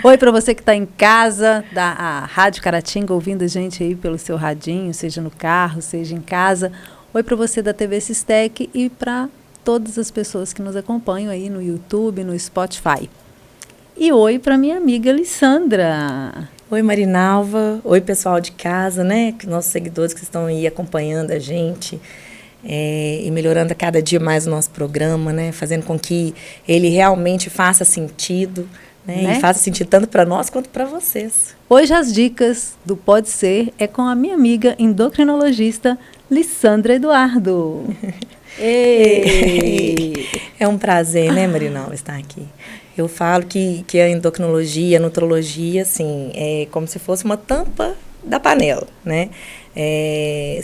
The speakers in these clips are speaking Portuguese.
Oi para você que está em casa, da Rádio Caratinga, ouvindo a gente aí pelo seu radinho, seja no carro, seja em casa. Oi para você da TV Sistec e para todas as pessoas que nos acompanham aí no YouTube, no Spotify. E oi para minha amiga Lissandra. Oi, Marinalva. Oi, pessoal de casa, né? Nossos seguidores que estão aí acompanhando a gente e melhorando a cada dia mais o nosso programa, né? Fazendo com que ele realmente faça sentido, né? E faça sentido tanto para nós quanto para vocês. Hoje as dicas do Pode Ser é com a minha amiga endocrinologista Lissandra Eduardo. É um prazer, né, Marinalva, estar aqui. Eu falo que a endocrinologia, a nutrologia, assim, é como se fosse uma tampa da panela, né?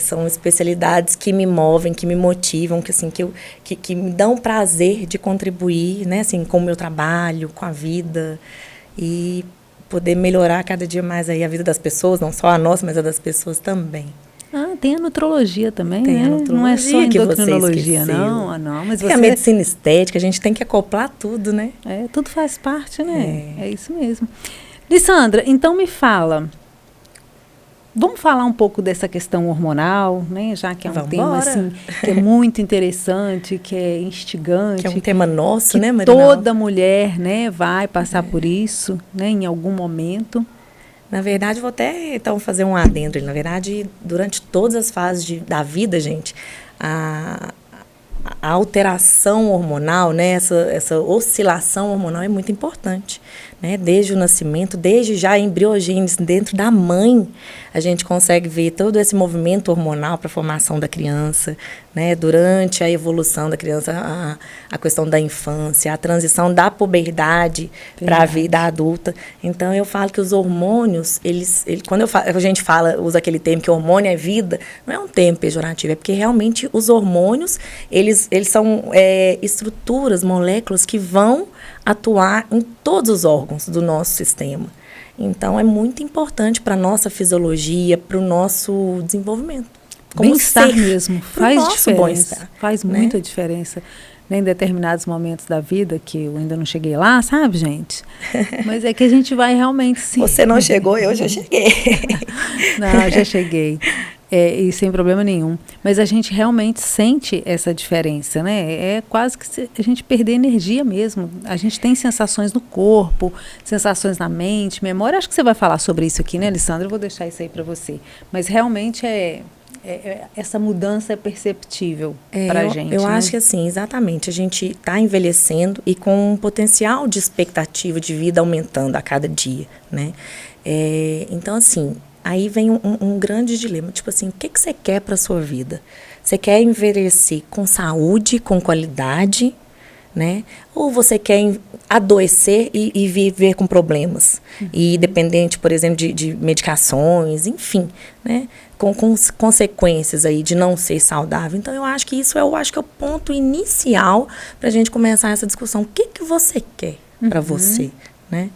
São especialidades que me movem, que me motivam, que me dão prazer de contribuir, né? Assim, com o meu trabalho, com a vida e poder melhorar cada dia mais aí a vida das pessoas, não só a nossa, mas a das pessoas também. Ah, tem a nutrologia também, tem, né? A nutrologia, não é só a endocrinologia, não. Não, mas tem a medicina estética, a gente tem que acoplar tudo, né? Tudo faz parte, né? É isso mesmo. Lissandra, então me fala, vamos falar um pouco dessa questão hormonal, né? Já que é um tema assim, que é muito interessante, que é instigante. Que é um tema nosso, né, Marinalva? Toda mulher, né, vai passar por isso, né, em algum momento. Na verdade, vou até então fazer um adendo. Na verdade, durante todas as fases da vida, gente, a alteração hormonal, né, essa oscilação hormonal é muito importante, né? Desde o nascimento, desde já a embriogênese dentro da mãe, a gente consegue ver todo esse movimento hormonal para a formação da criança, né? Durante a evolução da criança, a questão da infância, a transição da puberdade para a vida adulta. Então, eu falo que os hormônios, quando a gente usa aquele termo que hormônio é vida, não é um termo pejorativo, é porque realmente os hormônios, eles são estruturas, moléculas que vão atuar em todos os órgãos do nosso sistema. Então, é muito importante para a nossa fisiologia, para o nosso desenvolvimento. Bem-estar mesmo, faz diferença. Faz né? muita diferença. Em determinados momentos da vida, que eu ainda não cheguei lá, sabe, gente? Mas é que a gente vai realmente... Você não chegou, eu já cheguei. Não, já cheguei. E sem problema nenhum. Mas a gente realmente sente essa diferença, né? É quase que a gente perder energia mesmo. A gente tem sensações no corpo, sensações na mente, memória. Acho que você vai falar sobre isso aqui, né, Lissandra? Eu vou deixar isso aí para você. Mas realmente essa mudança é perceptível para a gente. Eu acho que assim, exatamente. A gente está envelhecendo e com um potencial de expectativa de vida aumentando a cada dia, né? Então, assim... Aí vem um grande dilema, tipo assim, o que você quer para a sua vida? Você quer envelhecer com saúde, com qualidade, né? Ou você quer adoecer e viver com problemas? E dependente, por exemplo, de medicações, enfim, né? Com consequências aí de não ser saudável. Então, eu acho que isso é o ponto inicial para a gente começar essa discussão. O que você quer para você, né?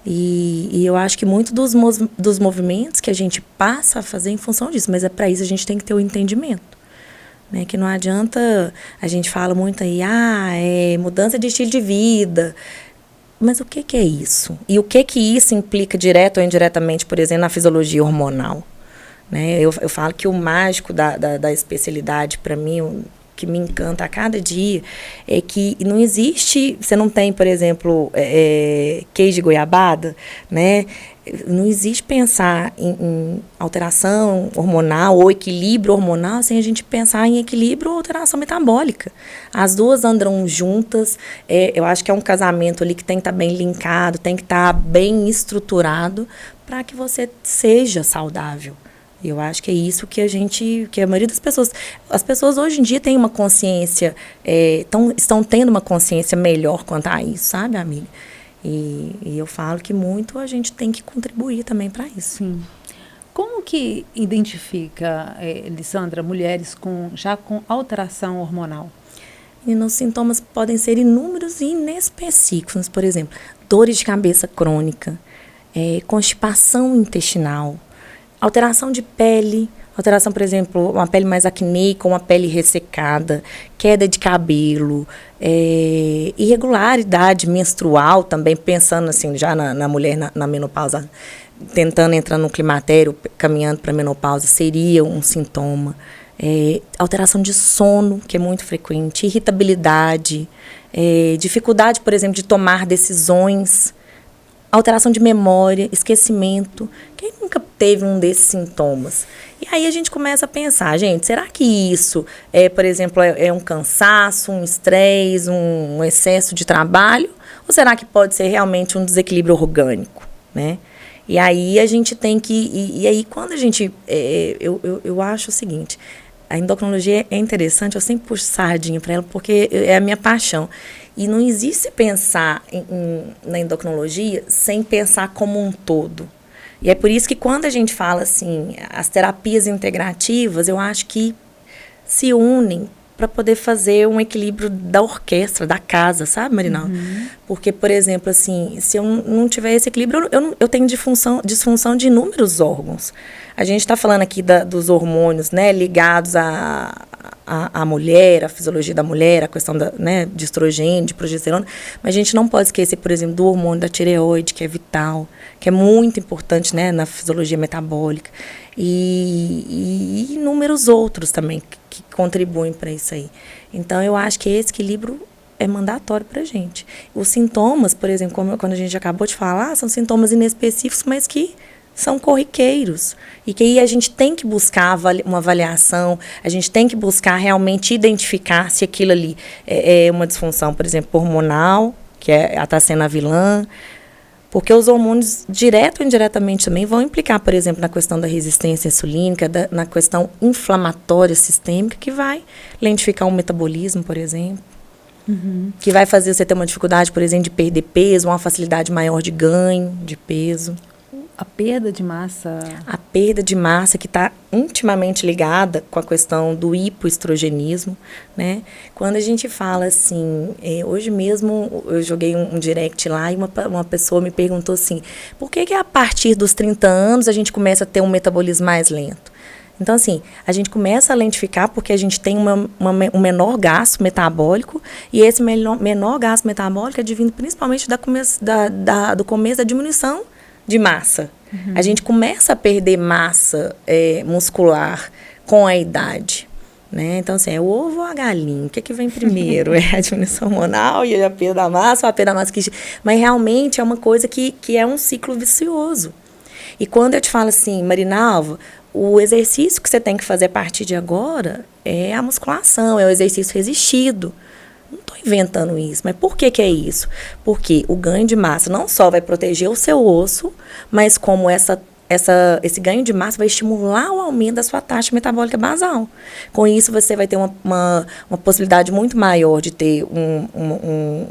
E eu acho que muito dos movimentos que a gente passa a fazer em função disso, mas para isso a gente tem que ter o entendimento, né? Que não adianta, a gente fala muito aí, mudança de estilo de vida, mas o que é isso? E o que isso implica direto ou indiretamente, por exemplo, na fisiologia hormonal, né? Eu falo que o mágico da especialidade, para mim, que me encanta a cada dia, é que não existe, você não tem, por exemplo, queijo de goiabada, né? Não existe pensar em alteração hormonal ou equilíbrio hormonal sem a gente pensar em equilíbrio ou alteração metabólica. As duas andam juntas, eu acho que é um casamento ali que tem que estar bem linkado, tem que estar bem estruturado para que você seja saudável. Eu acho que é isso que a maioria das pessoas... As pessoas hoje em dia têm uma consciência, estão tendo uma consciência melhor quanto a isso, sabe, amiga? E eu falo que muito a gente tem que contribuir também para isso. Sim. Como que identifica, Lissandra, mulheres já com alteração hormonal? E os sintomas podem ser inúmeros e inespecíficos. Por exemplo, dores de cabeça crônica, constipação intestinal, alteração de pele, Alteração, por exemplo, uma pele mais acneica, uma pele ressecada, queda de cabelo, irregularidade menstrual também, pensando assim, já na mulher na menopausa, tentando entrar no climatério, caminhando para a menopausa, seria um sintoma. Alteração de sono, que é muito frequente, irritabilidade, dificuldade, por exemplo, de tomar decisões, alteração de memória, esquecimento. Quem nunca teve um desses sintomas? E aí a gente começa a pensar, gente, será que isso, por exemplo, é um cansaço, um estresse, um excesso de trabalho? Ou será que pode ser realmente um desequilíbrio orgânico, né? E aí a gente tem que... E aí quando a gente... eu acho o seguinte, a endocrinologia é interessante, eu sempre puxo sardinha para ela, porque é a minha paixão. E não existe pensar na endocrinologia sem pensar como um todo. E é por isso que quando a gente fala assim, as terapias integrativas, eu acho que se unem para poder fazer um equilíbrio da orquestra, da casa, sabe, Marinalva? Porque, por exemplo, assim, se eu não tiver esse equilíbrio, eu tenho disfunção de inúmeros órgãos. A gente está falando aqui dos hormônios, né, ligados à mulher, à fisiologia da mulher, a questão de estrogênio, de progesterona, mas a gente não pode esquecer, por exemplo, do hormônio da tireoide, que é vital, que é muito importante, né, na fisiologia metabólica, e inúmeros outros também que contribuem para isso aí. Então, eu acho que esse equilíbrio é mandatório para a gente. Os sintomas, por exemplo, quando a gente acabou de falar, são sintomas inespecíficos, mas que são corriqueiros. E que aí a gente tem que buscar uma avaliação, a gente tem que buscar realmente identificar se aquilo ali é uma disfunção, por exemplo, hormonal, que está sendo a vilã, porque os hormônios, direto ou indiretamente, também vão implicar, por exemplo, na questão da resistência insulínica, na questão inflamatória sistêmica, que vai lentificar o metabolismo, por exemplo. Que vai fazer você ter uma dificuldade, por exemplo, de perder peso, uma facilidade maior de ganho de peso. A perda de massa... A perda de massa, que está intimamente ligada com a questão do hipoestrogenismo, né? Quando a gente fala assim... hoje mesmo eu joguei um direct lá e uma pessoa me perguntou assim, por que a partir dos 30 anos a gente começa a ter um metabolismo mais lento? Então, assim, a gente começa a lentificar porque a gente tem um menor gasto metabólico, e esse menor gasto metabólico é advindo principalmente do começo da diminuição de massa. A gente começa a perder massa muscular com a idade, né? Então, assim, é o ovo ou a galinha? O que vem primeiro? É a diminuição hormonal e a perda da massa, ou a perda da massa que... Mas, realmente, é uma coisa que é um ciclo vicioso. E quando eu te falo assim, Marinalva, o exercício que você tem que fazer a partir de agora é a musculação, é o exercício resistido. Não estou inventando isso, mas por que é isso? Porque o ganho de massa não só vai proteger o seu osso, mas como esse ganho de massa vai estimular o aumento da sua taxa metabólica basal. Com isso, você vai ter uma possibilidade muito maior de ter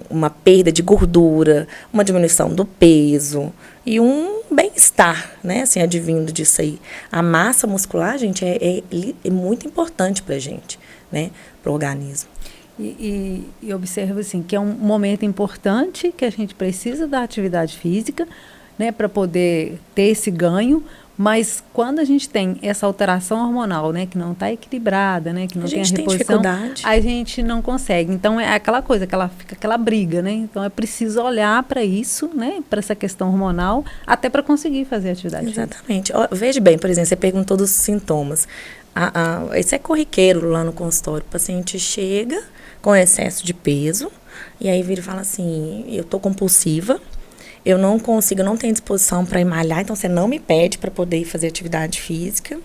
uma perda de gordura, uma diminuição do peso e um bem-estar, né? Assim, advindo disso aí. A massa muscular, gente, é muito importante para a gente, né? Para o organismo. E observa assim, que é um momento importante que a gente precisa da atividade física, né, para poder ter esse ganho, mas quando a gente tem essa alteração hormonal, né, que não está equilibrada, né, que não tem a reposição, a gente não consegue. Então é aquela coisa, fica aquela briga, né? Então é preciso olhar para isso, né, para essa questão hormonal, até para conseguir fazer atividade física. Exatamente. Veja bem, por exemplo, você perguntou dos sintomas. Isso é corriqueiro lá no consultório. O paciente chega com excesso de peso, e aí vira e fala assim, eu estou compulsiva, eu não consigo, eu não tenho disposição para ir malhar, então você não me pede para poder ir fazer atividade física.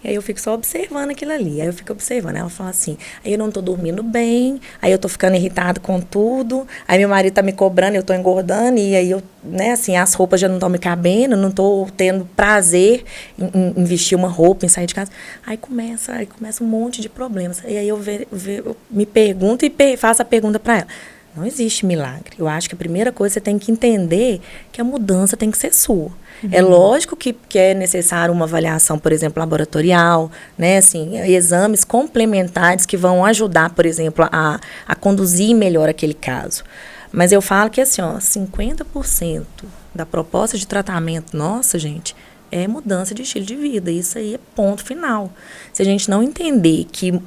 E aí eu fico só observando aquilo ali. Aí eu fico observando. Ela fala assim, aí eu não tô dormindo bem, aí eu tô ficando irritada com tudo, aí meu marido tá me cobrando, eu tô engordando, e aí eu, né, assim, as roupas já não estão me cabendo, não tô tendo prazer em vestir uma roupa, em sair de casa. Aí começa um monte de problemas. E aí eu me pergunto e faço a pergunta para ela. Não existe milagre. Eu acho que a primeira coisa, você tem que entender que a mudança tem que ser sua. É lógico que é necessário uma avaliação, por exemplo, laboratorial, né? Assim, exames complementares que vão ajudar, por exemplo, a conduzir melhor aquele caso. Mas eu falo que, assim, 50% da proposta de tratamento nossa, gente, é mudança de estilo de vida. Isso aí é ponto final. Se a gente não entender que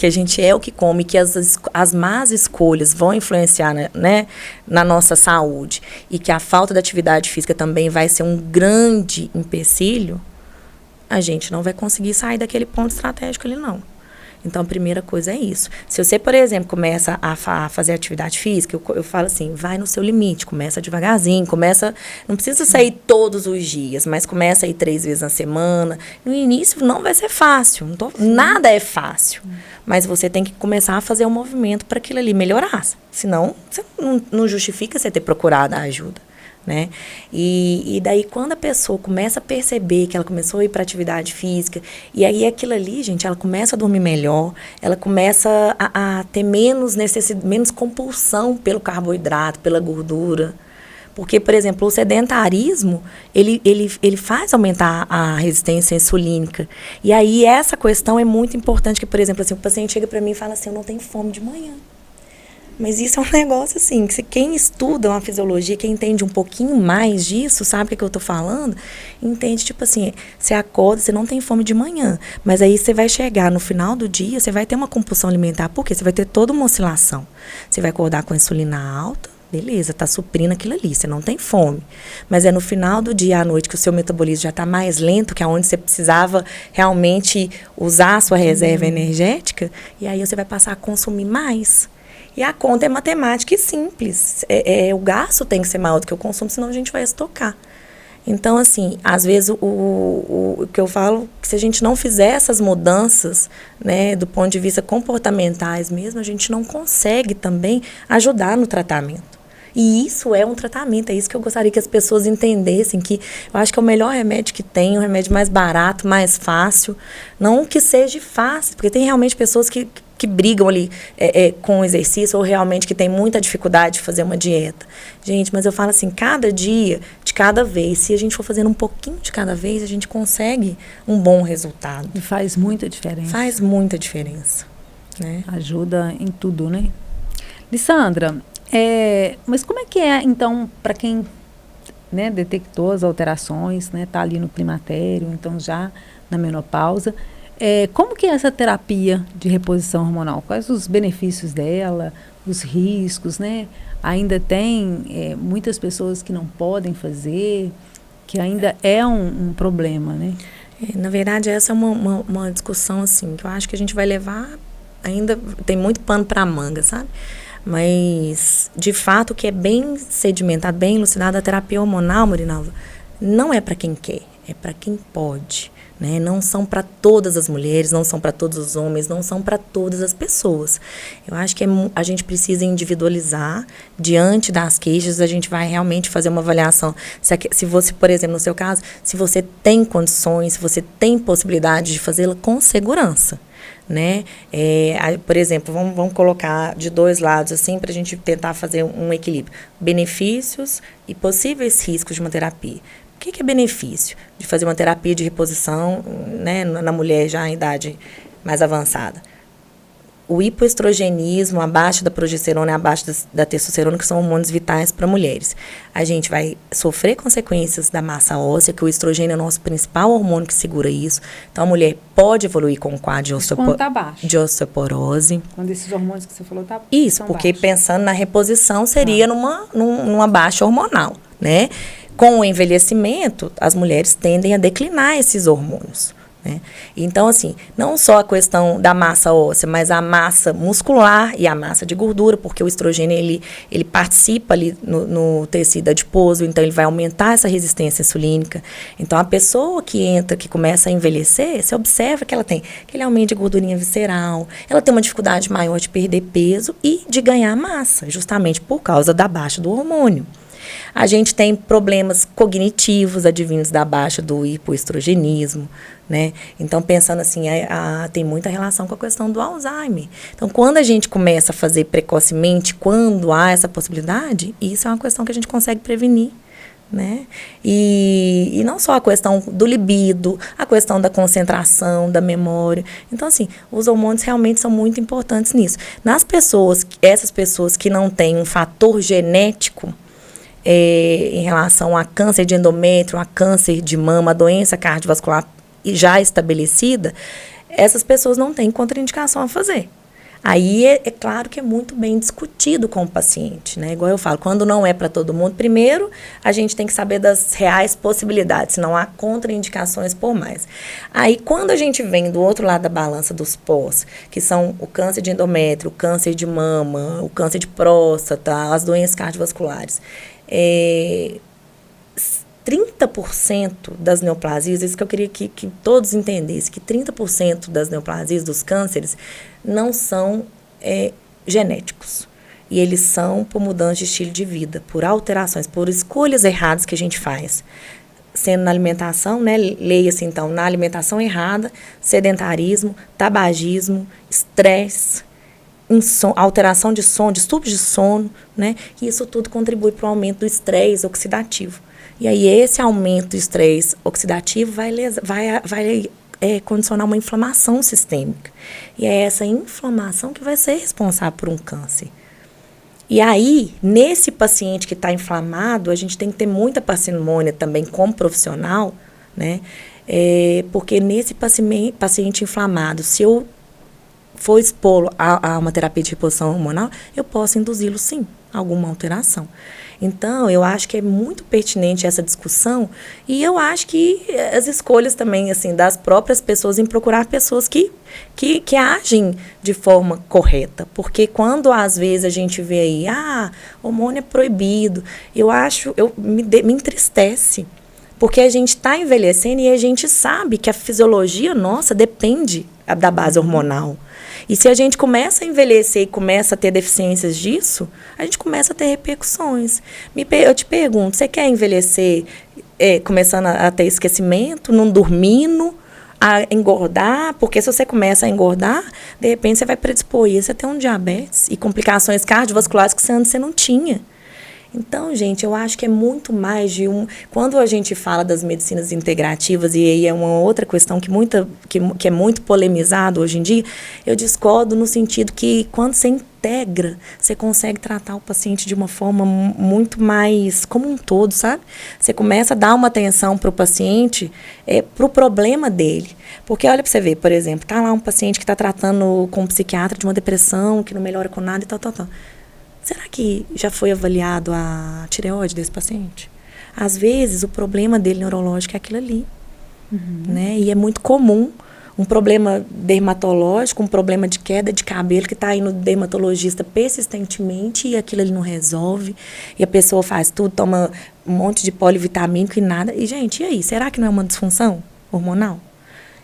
a gente é o que come, que as más escolhas vão influenciar, né, na nossa saúde, e que a falta de atividade física também vai ser um grande empecilho, a gente não vai conseguir sair daquele ponto estratégico ali, não. Então, a primeira coisa é isso. Se você, por exemplo, começa a fazer atividade física, eu falo assim, vai no seu limite, começa devagarzinho, não precisa sair todos os dias, mas começa a ir 3 vezes na semana. No início não vai ser fácil, nada é fácil, mas você tem que começar a fazer um movimento para aquilo ali melhorar, senão você não justifica você ter procurado a ajuda. Né? E daí, quando a pessoa começa a perceber que ela começou a ir para atividade física, e aí aquilo ali, gente, ela começa a dormir melhor, ela começa a ter menos compulsão pelo carboidrato, pela gordura. Porque, por exemplo, o sedentarismo, ele faz aumentar a resistência insulínica. E aí, essa questão é muito importante, que, por exemplo, assim, o paciente chega para mim e fala assim, eu não tenho fome de manhã. Mas isso é um negócio assim, que quem estuda uma fisiologia, quem entende um pouquinho mais disso, sabe o que eu tô falando? Entende, tipo assim, você acorda, você não tem fome de manhã, mas aí você vai chegar no final do dia, você vai ter uma compulsão alimentar, porque você vai ter toda uma oscilação. Você vai acordar com a insulina alta, beleza, tá suprindo aquilo ali, você não tem fome. Mas é no final do dia, à noite, que o seu metabolismo já tá mais lento, que é onde você precisava realmente usar a sua reserva energética, e aí você vai passar a consumir mais. E a conta é matemática e simples. O gasto tem que ser maior do que o consumo, senão a gente vai estocar. Então, assim, às vezes o que eu falo, que se a gente não fizer essas mudanças, né, do ponto de vista comportamentais mesmo, a gente não consegue também ajudar no tratamento. E isso é um tratamento, é isso que eu gostaria que as pessoas entendessem, que eu acho que é o melhor remédio que tem, o remédio mais barato, mais fácil. Não que seja fácil, porque tem realmente pessoas que brigam ali com o exercício, ou realmente que tem muita dificuldade de fazer uma dieta. Gente, mas eu falo assim, cada dia, de cada vez, se a gente for fazendo um pouquinho de cada vez, a gente consegue um bom resultado. E faz muita diferença. Faz muita diferença. Né? Ajuda em tudo, né? Lissandra, mas como é que é, então, para quem, né, detectou as alterações, né, tá ali no climatério, então já na menopausa, como que é essa terapia de reposição hormonal? Quais os benefícios dela, os riscos, né? Ainda tem muitas pessoas que não podem fazer, que ainda é um problema, né? Na verdade, essa é uma discussão, assim, que eu acho que a gente vai levar, ainda tem muito pano para manga, sabe? Mas, de fato, o que é bem sedimentado, bem elucidado, a terapia hormonal, Marinalva, não é para quem quer, é para quem pode. Né? Não são para todas as mulheres, não são para todos os homens, não são para todas as pessoas. Eu acho que a gente precisa individualizar. Diante das queixas, a gente vai realmente fazer uma avaliação. Se você, por exemplo, no seu caso, se você tem condições, se você tem possibilidade de fazê-la com segurança. Né? Por exemplo, vamos colocar de dois lados assim, para a gente tentar fazer um equilíbrio. Benefícios e possíveis riscos de uma terapia. O que é benefício de fazer uma terapia de reposição, né, na mulher já em idade mais avançada? O hipoestrogenismo, abaixo da progesterona e abaixo da testosterona, que são hormônios vitais para mulheres. A gente vai sofrer consequências da massa óssea, que o estrogênio é o nosso principal hormônio que segura isso. Então, a mulher pode evoluir com um quadro de osteoporose. Quando esses hormônios que você falou tá isso, porque baixos. Pensando na reposição, seria numa baixa hormonal, né? Com o envelhecimento, as mulheres tendem a declinar esses hormônios. Né? Então, assim, não só a questão da massa óssea, mas a massa muscular e a massa de gordura, porque o estrogênio, ele participa ali no tecido adiposo, então ele vai aumentar essa resistência insulínica. Então, a pessoa que começa a envelhecer, você observa que ela tem aquele aumento de gordurinha visceral, ela tem uma dificuldade maior de perder peso e de ganhar massa, justamente por causa da baixa do hormônio. A gente tem problemas cognitivos advindos da baixa do hipoestrogenismo, né? Então, pensando assim, tem muita relação com a questão do Alzheimer. Então, quando a gente começa a fazer precocemente, quando há essa possibilidade, isso é uma questão que a gente consegue prevenir, né? E não só a questão do libido, a questão da concentração, da memória. Então, assim, os hormônios realmente são muito importantes nisso. Essas pessoas que não têm um fator genético, em relação a câncer de endométrio, a câncer de mama, a doença cardiovascular já estabelecida, essas pessoas não têm contraindicação a fazer. Aí é claro que é muito bem discutido com o paciente, né? Igual eu falo, quando não é para todo mundo, primeiro a gente tem que saber das reais possibilidades, não há contraindicações por mais. Aí quando a gente vem do outro lado da balança dos pós, que são o câncer de endométrio, o câncer de mama, o câncer de próstata, as doenças cardiovasculares, 30% das neoplasias, isso que eu queria que todos entendessem, que 30% das neoplasias, dos cânceres, não são genéticos. E eles são por mudança de estilo de vida, por alterações, por escolhas erradas que a gente faz. Sendo na alimentação, né, leia-se então, na alimentação errada, sedentarismo, tabagismo, estresse, alteração de sono, distúrbios de sono, né, e isso tudo contribui para o aumento do estresse oxidativo. E aí esse aumento do estresse oxidativo vai condicionar uma inflamação sistêmica. E é essa inflamação que vai ser responsável por um câncer. E aí, nesse paciente que está inflamado, a gente tem que ter muita parcimônia também como profissional, né? Porque nesse paciente inflamado, se eu for expô-lo a uma terapia de reposição hormonal, eu posso induzi-lo, sim, a alguma alteração. Então, eu acho que é muito pertinente essa discussão e eu acho que as escolhas também, assim, das próprias pessoas em procurar pessoas que agem de forma correta. Porque quando, às vezes, a gente vê aí, hormônio é proibido, me entristece. Porque a gente está envelhecendo e a gente sabe que a fisiologia nossa depende da base hormonal. E se a gente começa a envelhecer e começa a ter deficiências disso, a gente começa a ter repercussões. Eu te pergunto, você quer envelhecer começando a ter esquecimento, não dormindo, a engordar? Porque se você começa a engordar, de repente você vai predispor isso a ter um diabetes e complicações cardiovasculares que antes você não tinha. Então, gente, eu acho que é muito mais de Quando a gente fala das medicinas integrativas, e aí é uma outra questão que é muito polemizado hoje em dia, eu discordo no sentido que quando você integra, você consegue tratar o paciente de uma forma muito mais como um todo, sabe? Você começa a dar uma atenção para o paciente, para o problema dele. Porque olha para você ver, por exemplo, tá lá um paciente que está tratando com um psiquiatra de uma depressão, que não melhora com nada e tal. Será que já foi avaliado a tireoide desse paciente? Às vezes, o problema dele neurológico é aquilo ali. Né? E é muito comum um problema dermatológico, um problema de queda de cabelo que está indo no dermatologista persistentemente e aquilo ele não resolve. E a pessoa faz tudo, toma um monte de polivitamínico e nada. E, gente, e aí? Será que não é uma disfunção hormonal?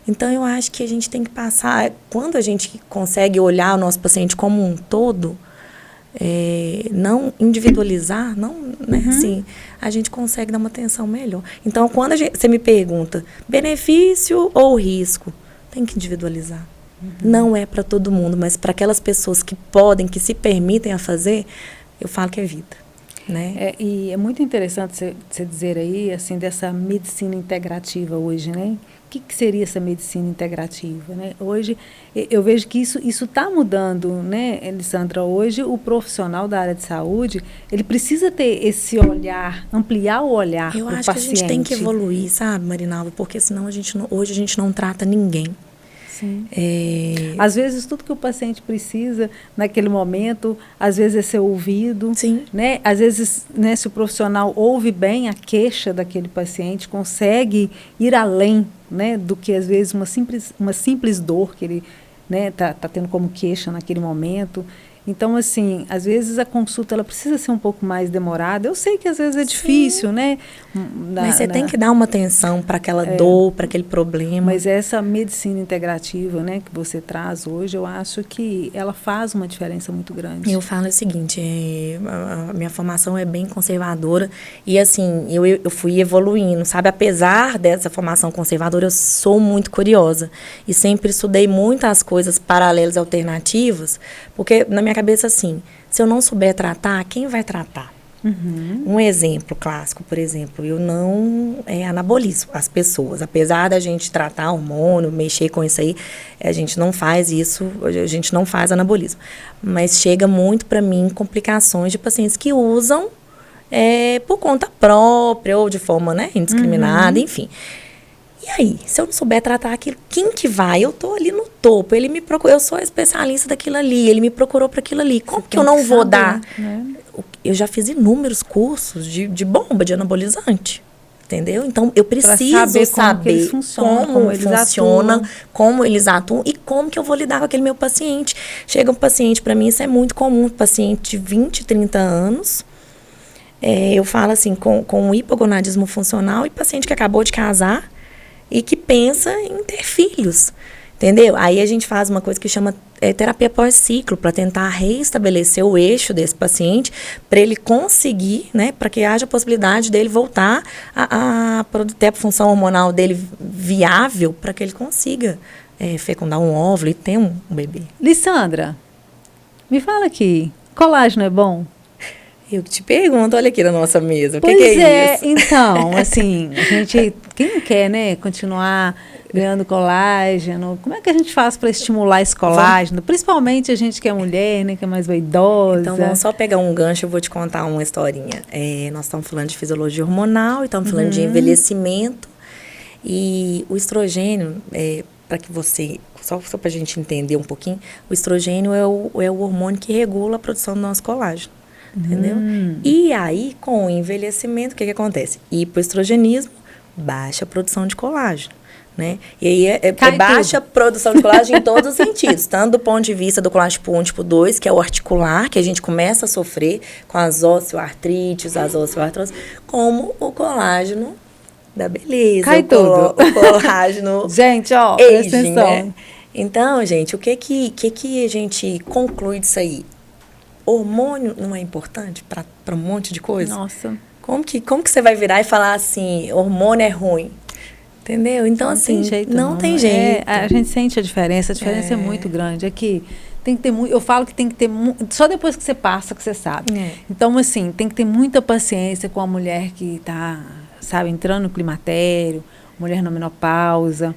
Então, eu acho que a gente tem que passar... Quando a gente consegue olhar o nosso paciente como um todo... não individualizar, não, né, assim, a gente consegue dar uma atenção melhor. Então, quando você me pergunta benefício ou risco, tem que individualizar. Não é para todo mundo, mas para aquelas pessoas que podem, que se permitem a fazer, eu falo que é vida. Né? E é muito interessante você dizer aí, assim, dessa medicina integrativa hoje, né? O que seria essa medicina integrativa, né? Hoje, eu vejo que isso está mudando, né, Elisandra? Hoje, o profissional da área de saúde, ele precisa ter esse olhar, ampliar o olhar para o paciente. Eu acho que a gente tem que evoluir, sabe, Marinalva? Porque senão hoje a gente não trata ninguém. Sim. Às vezes, tudo que o paciente precisa naquele momento, às vezes é ser ouvido. Sim. Né? Às vezes, né, se o profissional ouve bem a queixa daquele paciente, consegue ir além, né, do que, às vezes, uma simples dor que ele, né, tá tendo como queixa naquele momento. Então, assim, às vezes a consulta ela precisa ser um pouco mais demorada. Eu sei que às vezes é difícil, né? Mas você tem que dar uma atenção para aquela dor, para aquele problema. Mas essa medicina integrativa, né, que você traz hoje, eu acho que ela faz uma diferença muito grande. Eu falo o seguinte, a minha formação é bem conservadora e, assim, eu fui evoluindo, sabe? Apesar dessa formação conservadora, eu sou muito curiosa e sempre estudei muitas coisas paralelas e alternativas, porque na minha cabeça, assim, se eu não souber tratar, quem vai tratar? Um exemplo clássico, por exemplo, eu não anabolizo as pessoas. Apesar da gente tratar hormônio, mexer com isso aí, a gente não faz isso, a gente não faz anabolismo. Mas chega muito para mim complicações de pacientes que usam por conta própria ou de forma, né, indiscriminada, enfim. E aí, se eu não souber tratar aquilo, quem que vai? Eu tô ali no topo, ele me procurou, eu sou especialista daquilo ali, ele me procurou para aquilo ali. Como que eu não vou dar? Né? Eu já fiz inúmeros cursos de bomba, de anabolizante. Entendeu? Então, eu preciso saber como eles funcionam, como eles atuam e como que eu vou lidar com aquele meu paciente. Chega um paciente, para mim isso é muito comum, paciente de 20, 30 anos, eu falo assim, com hipogonadismo funcional e paciente que acabou de casar e que pensa em ter filhos. Entendeu? Aí a gente faz uma coisa que chama terapia pós-ciclo, para tentar reestabelecer o eixo desse paciente, para ele conseguir, né, para que haja a possibilidade dele voltar a ter a função hormonal dele viável, para que ele consiga fecundar um óvulo e ter um bebê. Lissandra, me fala aqui, colágeno é bom? Eu te pergunto, olha aqui na nossa mesa, o que é isso? Então, assim, a gente, quem não quer, né, continuar ganhando colágeno, como é que a gente faz para estimular esse colágeno? Principalmente a gente que é mulher, né, que é mais vaidosa. Então, vamos só pegar um gancho, eu vou te contar uma historinha. Nós estamos falando de fisiologia hormonal, e estamos falando de envelhecimento, e o estrogênio, para que você, só para a gente entender um pouquinho, o estrogênio é o hormônio que regula a produção do nosso colágeno. Entendeu? E aí, com o envelhecimento, o que acontece? Hipoestrogenismo, baixa a produção de colágeno. Né? E aí baixa a produção de colágeno em todos os sentidos, tanto do ponto de vista do colágeno tipo 1, tipo 2, que é o articular, que a gente começa a sofrer com as osteoartrites, as osteoartroses, como o colágeno da beleza. Cai tudo. O colágeno gente, ó, presta atenção. Né? Então, gente, o que a gente conclui disso aí? Hormônio não é importante para um monte de coisa? Nossa. Como que você vai virar e falar assim, hormônio é ruim? Entendeu? Então, não assim, não tem jeito. A gente sente a diferença é muito grande. É que tem que ter muito. Eu falo que tem que ter só depois que você passa que você sabe. Então, assim, tem que ter muita paciência com a mulher que está, sabe, entrando no climatério, mulher na menopausa.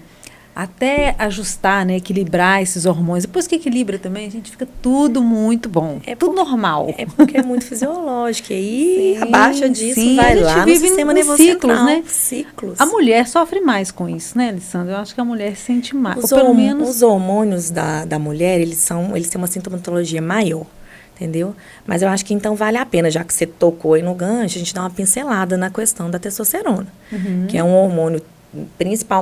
Até ajustar, né, equilibrar esses hormônios. Depois que equilibra também, a gente fica tudo muito bom. Tudo normal. É porque é muito fisiológico. E aí, abaixo disso, vai lá no sistema nervoso central. Né? Ciclos. A mulher sofre mais com isso, né, Alessandra? Eu acho que a mulher sente mais. Os hormônios da mulher, eles têm uma sintomatologia maior. Entendeu? Mas eu acho que então vale a pena, já que você tocou aí no gancho, a gente dá uma pincelada na questão da testosterona, que é um hormônio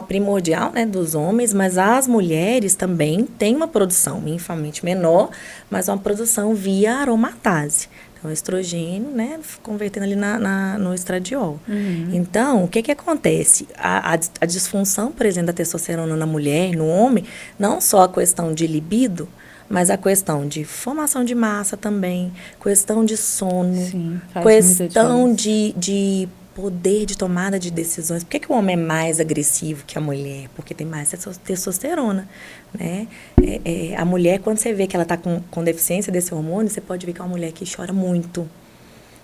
primordial, né, dos homens, mas as mulheres também têm uma produção infinitamente menor, mas uma produção via aromatase. Então, o estrogênio, né, convertendo ali no estradiol. Então, o que acontece? A disfunção, por exemplo, da testosterona na mulher, no homem, não só a questão de libido, mas a questão de formação de massa também, questão de sono, questão de poder de tomada de decisões. Por que o homem é mais agressivo que a mulher? Porque tem mais testosterona, né? A mulher, quando você vê que ela está com deficiência desse hormônio, você pode ver que é uma mulher que chora muito,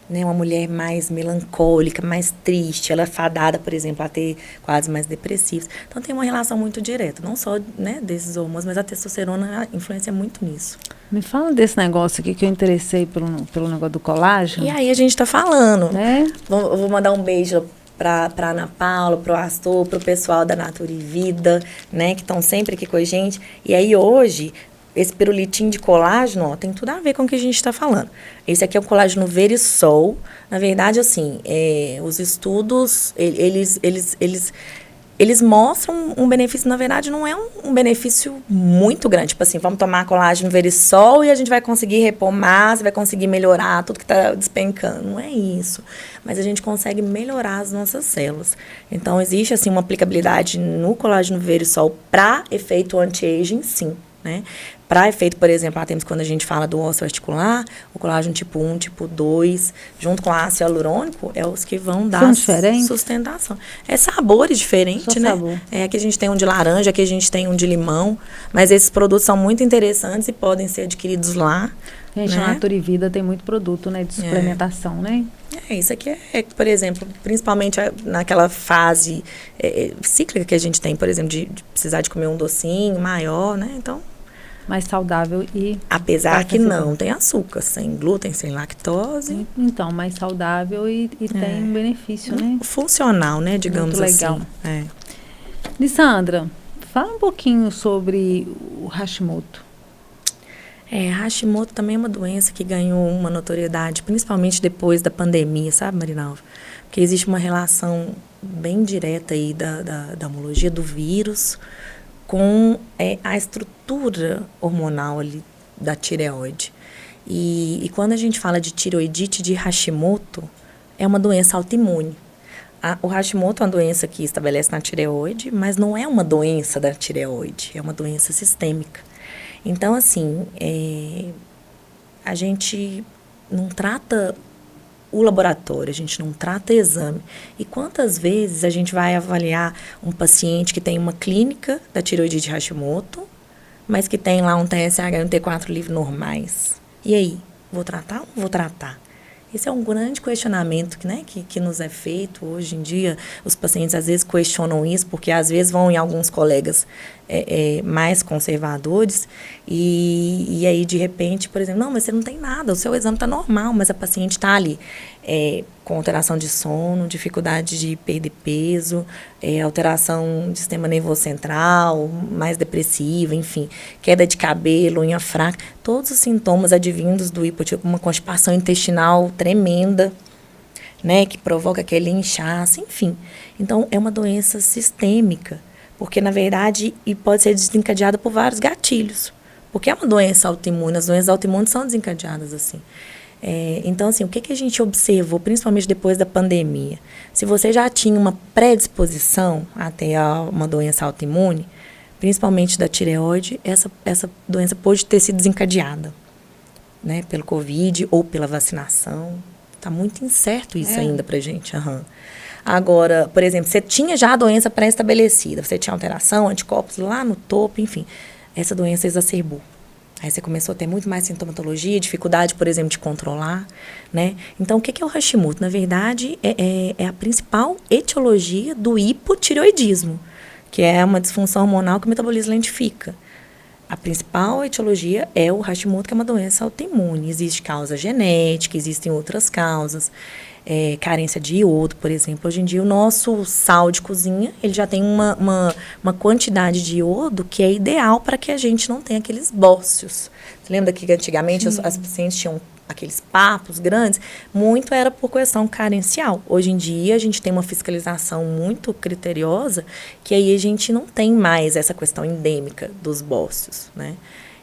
né? Uma mulher mais melancólica, mais triste. Ela é fadada, por exemplo, a ter quadros mais depressivos. Então, tem uma relação muito direta, não só, né, desses hormônios, mas a testosterona influencia muito nisso. Me fala desse negócio aqui que eu interessei pelo negócio do colágeno. E aí a gente está falando. Né? Eu vou mandar um beijo para Ana Paula, para o Astor, para o pessoal da Natura e Vida, né, que estão sempre aqui com a gente. E aí hoje, esse pirulitinho de colágeno, ó, tem tudo a ver com o que a gente está falando. Esse aqui é o colágeno Verisol. Na verdade, assim, os estudos, eles mostram um benefício, na verdade, não é um benefício muito grande. Tipo assim, vamos tomar colágeno Verisol e a gente vai conseguir repor massa, vai conseguir melhorar tudo que está despencando. Não é isso. Mas a gente consegue melhorar as nossas células. Então, existe, assim, uma aplicabilidade no colágeno Verisol para efeito anti-aging, sim, né? Para efeito, por exemplo, temos quando a gente fala do ósseo articular, o colágeno tipo 1, tipo 2, junto com o ácido hialurônico, é os que vão dar sustentação. É sabores diferentes, né? Sabor. Aqui a gente tem um de laranja, aqui a gente tem um de limão, mas esses produtos são muito interessantes e podem ser adquiridos lá. Gente, né? A Natura e Vida tem muito produto, né, de suplementação, né? Isso aqui por exemplo, principalmente naquela fase cíclica que a gente tem, por exemplo, de precisar de comer um docinho maior, né? Então, mais saudável e... Apesar que não tem açúcar, sem glúten, sem lactose. Então, mais saudável e tem um benefício, né? Funcional, né, digamos muito legal. assim. Lissandra, fala um pouquinho sobre o Hashimoto. Hashimoto também é uma doença que ganhou uma notoriedade, principalmente depois da pandemia, sabe, Marinalva? Porque existe uma relação bem direta aí da homologia do vírus com a estrutura hormonal ali da tireoide. E quando a gente fala de tireoidite de Hashimoto, é uma doença autoimune. O Hashimoto é uma doença que estabelece na tireoide, mas não é uma doença da tireoide, é uma doença sistêmica. Então, assim, a gente não trata o laboratório, a gente não trata exame. E quantas vezes a gente vai avaliar um paciente que tem uma clínica da tireoidite Hashimoto, mas que tem lá um TSH e um T4 livre normais? E aí, vou tratar ou não vou tratar? Esse é um grande questionamento que nos é feito hoje em dia. Os pacientes às vezes questionam isso, porque às vezes vão em alguns colegas mais conservadores e aí de repente, por exemplo, não, mas você não tem nada, o seu exame está normal, mas a paciente está ali com alteração de sono, dificuldade de perder peso, alteração do sistema nervoso central, mais depressiva, enfim, queda de cabelo, unha fraca, todos os sintomas advindos do hipotireoidismo, uma constipação intestinal tremenda, né, que provoca aquele inchaço, enfim. Então, é uma doença sistêmica, porque, na verdade, pode ser desencadeada por vários gatilhos, porque é uma doença autoimune, as doenças autoimunes são desencadeadas assim. Então, assim, o que a gente observou, principalmente depois da pandemia? Se você já tinha uma predisposição a ter uma doença autoimune, principalmente da tireoide, essa doença pode ter sido desencadeada, né, pelo Covid ou pela vacinação. Está muito incerto isso ainda pra gente. Agora, por exemplo, você tinha já a doença pré-estabelecida, você tinha alteração, anticorpos lá no topo, enfim, essa doença exacerbou. Aí você começou a ter muito mais sintomatologia, dificuldade, por exemplo, de controlar, né? Então, o que é o Hashimoto? Na verdade, é a principal etiologia do hipotireoidismo, que é uma disfunção hormonal que o metabolismo lentifica. A principal etiologia é o Hashimoto, que é uma doença autoimune. Existe causa genética, existem outras causas. Carência de iodo, por exemplo. Hoje em dia, o nosso sal de cozinha, ele já tem uma quantidade de iodo que é ideal para que a gente não tenha aqueles bócios. Você lembra que antigamente as pacientes tinham aqueles papos grandes? Muito era por questão carencial. Hoje em dia, a gente tem uma fiscalização muito criteriosa, que aí a gente não tem mais essa questão endêmica dos bócios, né?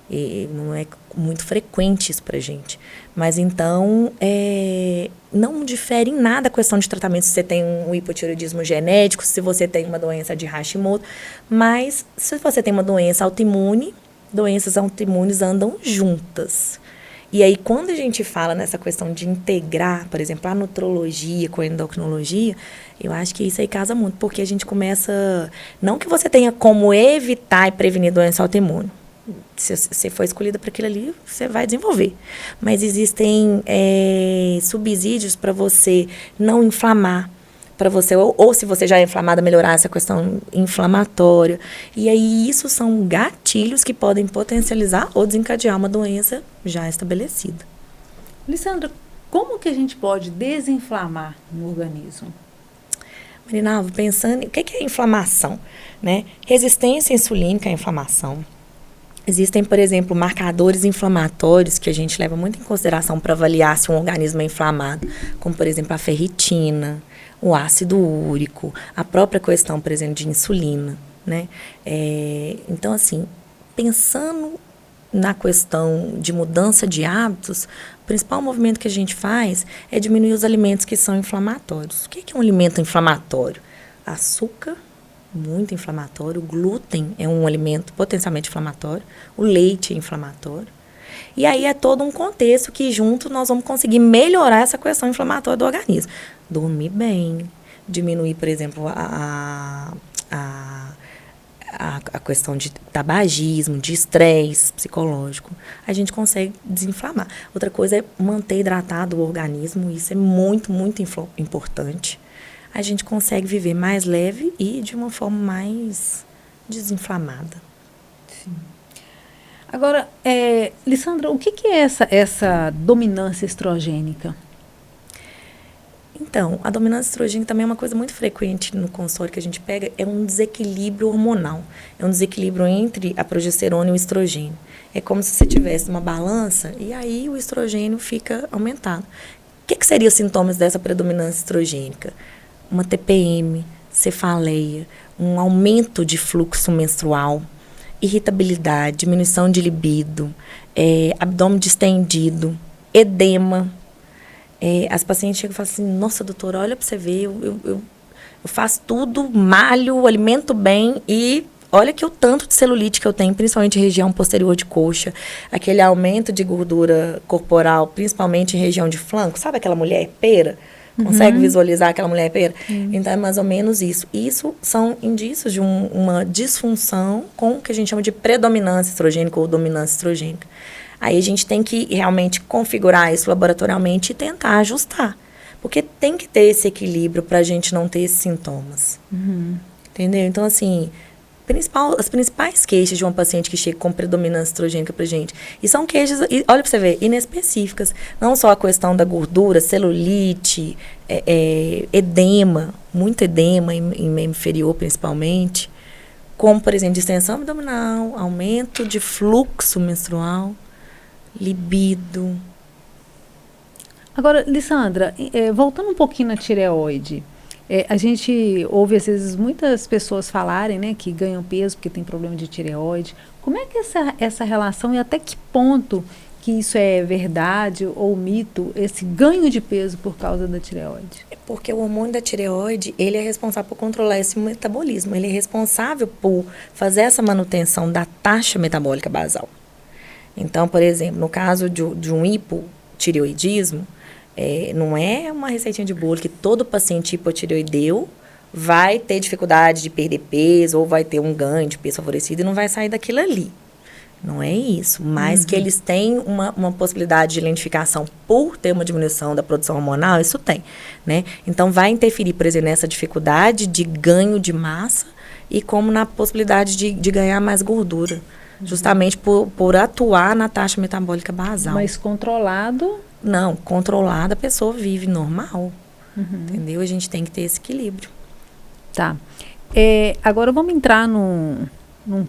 E não é muito frequente isso pra gente. Mas então, não difere em nada a questão de tratamento se você tem um hipotireoidismo genético, se você tem uma doença de Hashimoto. Mas se você tem uma doença autoimune, doenças autoimunes andam juntas. E aí, quando a gente fala nessa questão de integrar, por exemplo, a nutrologia com a endocrinologia, eu acho que isso aí casa muito, porque a gente começa... Não que você tenha como evitar e prevenir doença autoimune. Se você for escolhida para aquilo ali, você vai desenvolver. Mas existem subsídios para você não inflamar, para você, ou se você já é inflamada, melhorar essa questão inflamatória. E aí, isso são gatilhos que podem potencializar ou desencadear uma doença já estabelecida. Lissandra, como que a gente pode desinflamar no organismo? Marinalva, pensando em o que é inflamação, né? Resistência insulínica à inflamação. Existem, por exemplo, marcadores inflamatórios que a gente leva muito em consideração para avaliar se um organismo é inflamado, como, por exemplo, a ferritina, o ácido úrico, a própria questão, por exemplo, de insulina, né? Então, assim, pensando na questão de mudança de hábitos, o principal movimento que a gente faz é diminuir os alimentos que são inflamatórios. O que é um alimento inflamatório? Açúcar, muito inflamatório. O glúten é um alimento potencialmente inflamatório. O leite é inflamatório. E aí é todo um contexto que junto nós vamos conseguir melhorar essa questão inflamatória do organismo. Dormir bem, diminuir, por exemplo, a questão de tabagismo, de estresse psicológico. A gente consegue desinflamar. Outra coisa é manter hidratado o organismo. Isso é muito, muito importante. A gente consegue viver mais leve e de uma forma mais desinflamada. Sim. Agora, Lissandra, o que é essa dominância estrogênica? Então, a dominância estrogênica também é uma coisa muito frequente no consultório que a gente pega, é um desequilíbrio hormonal. É um desequilíbrio entre a progesterona e o estrogênio. É como se você tivesse uma balança e aí o estrogênio fica aumentado. O que seriam os sintomas dessa predominância estrogênica? Uma TPM, cefaleia, um aumento de fluxo menstrual, irritabilidade, diminuição de libido, abdômen distendido, edema. As pacientes chegam e falam assim, nossa, doutora, olha para você ver, eu faço tudo, malho, alimento bem e olha que o tanto de celulite que eu tenho, principalmente em região posterior de coxa, aquele aumento de gordura corporal, principalmente em região de flanco, sabe aquela mulher pera? Consegue visualizar aquela mulher pera? Então, é mais ou menos isso. Isso são indícios de uma disfunção com o que a gente chama de predominância estrogênica ou dominância estrogênica. Aí a gente tem que realmente configurar isso laboratorialmente e tentar ajustar. Porque tem que ter esse equilíbrio para a gente não ter esses sintomas. Entendeu? Então, assim, as principais queixas de uma paciente que chega com predominância estrogênica pra gente. E são queixas, olha pra você ver, inespecíficas. Não só a questão da gordura, celulite, edema, muito edema em membro inferior principalmente. Como, por exemplo, distensão abdominal, aumento de fluxo menstrual, libido. Agora, Lissandra, voltando um pouquinho na tireoide, a gente ouve, às vezes, muitas pessoas falarem, né, que ganham peso porque tem problema de tireoide. Como é que essa relação e até que ponto que isso é verdade ou mito, esse ganho de peso por causa da tireoide? Porque o hormônio da tireoide, ele é responsável por controlar esse metabolismo. Ele é responsável por fazer essa manutenção da taxa metabólica basal. Então, por exemplo, no caso de um hipotireoidismo, não é uma receitinha de bolo que todo paciente hipotireoideu vai ter dificuldade de perder peso ou vai ter um ganho de peso favorecido e não vai sair daquilo ali. Não é isso. Mas que eles têm uma possibilidade de lentificação por ter uma diminuição da produção hormonal, isso tem, né? Então, vai interferir, por exemplo, nessa dificuldade de ganho de massa e como na possibilidade de ganhar mais gordura. Justamente por atuar na taxa metabólica basal. Mas controlado? Não, controlada a pessoa vive normal. Entendeu? A gente tem que ter esse equilíbrio. Tá. Agora vamos entrar num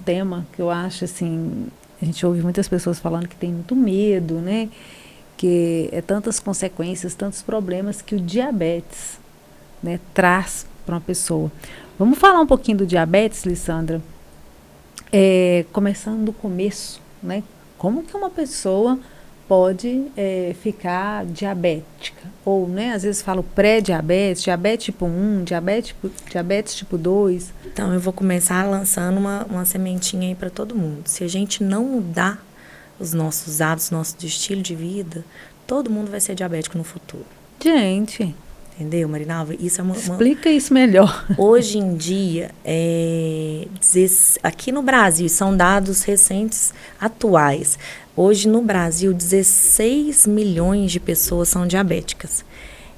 tema que eu acho assim, a gente ouve muitas pessoas falando que tem muito medo, né? Que é tantas consequências, tantos problemas que o diabetes, né, traz para uma pessoa. Vamos falar um pouquinho do diabetes, Lissandra? Começando do começo, né? Como que uma pessoa pode ficar diabética? Ou, né, às vezes falo pré-diabetes, diabetes tipo 1, diabetes tipo 2. Então, eu vou começar lançando uma sementinha aí para todo mundo. Se a gente não mudar os nossos hábitos, nosso estilo de vida, todo mundo vai ser diabético no futuro. Gente... Entendeu, Marinalva? Isso é Explica isso melhor. Hoje em dia, aqui no Brasil, são dados recentes, atuais. Hoje no Brasil, 16 milhões de pessoas são diabéticas.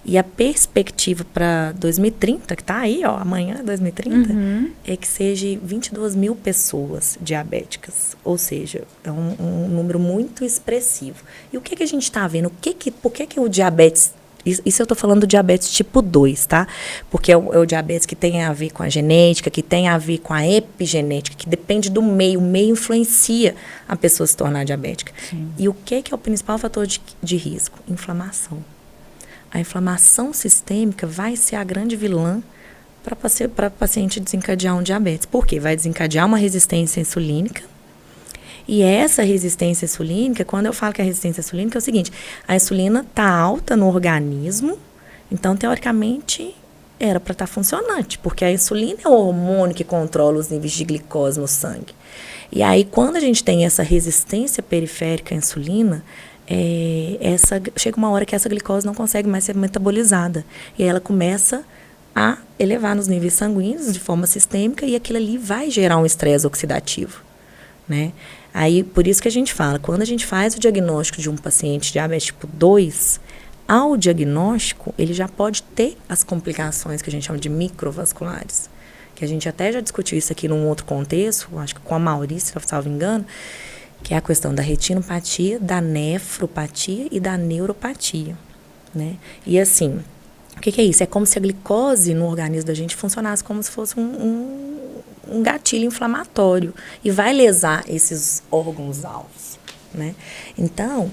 E a perspectiva para 2030, que está aí, ó, amanhã, 2030, é que seja 22 mil pessoas diabéticas. Ou seja, é um número muito expressivo. E o que a gente está vendo? Por que o diabetes... Isso eu estou falando do diabetes tipo 2, tá? Porque é o diabetes que tem a ver com a genética, que tem a ver com a epigenética, que depende do meio. O meio influencia a pessoa se tornar diabética. Sim. E o que é o principal fator de risco? Inflamação. A inflamação sistêmica vai ser a grande vilã para a paciente desencadear um diabetes. Por quê? Vai desencadear uma resistência insulínica. E essa resistência insulínica, quando eu falo que a resistência insulínica é o seguinte, a insulina está alta no organismo, então, teoricamente, era para estar funcionante, porque a insulina é o hormônio que controla os níveis de glicose no sangue. E aí, quando a gente tem essa resistência periférica à insulina, chega uma hora que essa glicose não consegue mais ser metabolizada. E aí ela começa a elevar nos níveis sanguíneos de forma sistêmica e aquilo ali vai gerar um estresse oxidativo, né? Aí, por isso que a gente fala, quando a gente faz o diagnóstico de um paciente diabetes tipo 2, ao diagnóstico, ele já pode ter as complicações que a gente chama de microvasculares, que a gente até já discutiu isso aqui num outro contexto, acho que com a Maurícia, se eu não me engano, que é a questão da retinopatia, da nefropatia e da neuropatia, né? E assim, o que é isso? É como se a glicose no organismo da gente funcionasse como se fosse um gatilho inflamatório e vai lesar esses órgãos-alvos, né? Então,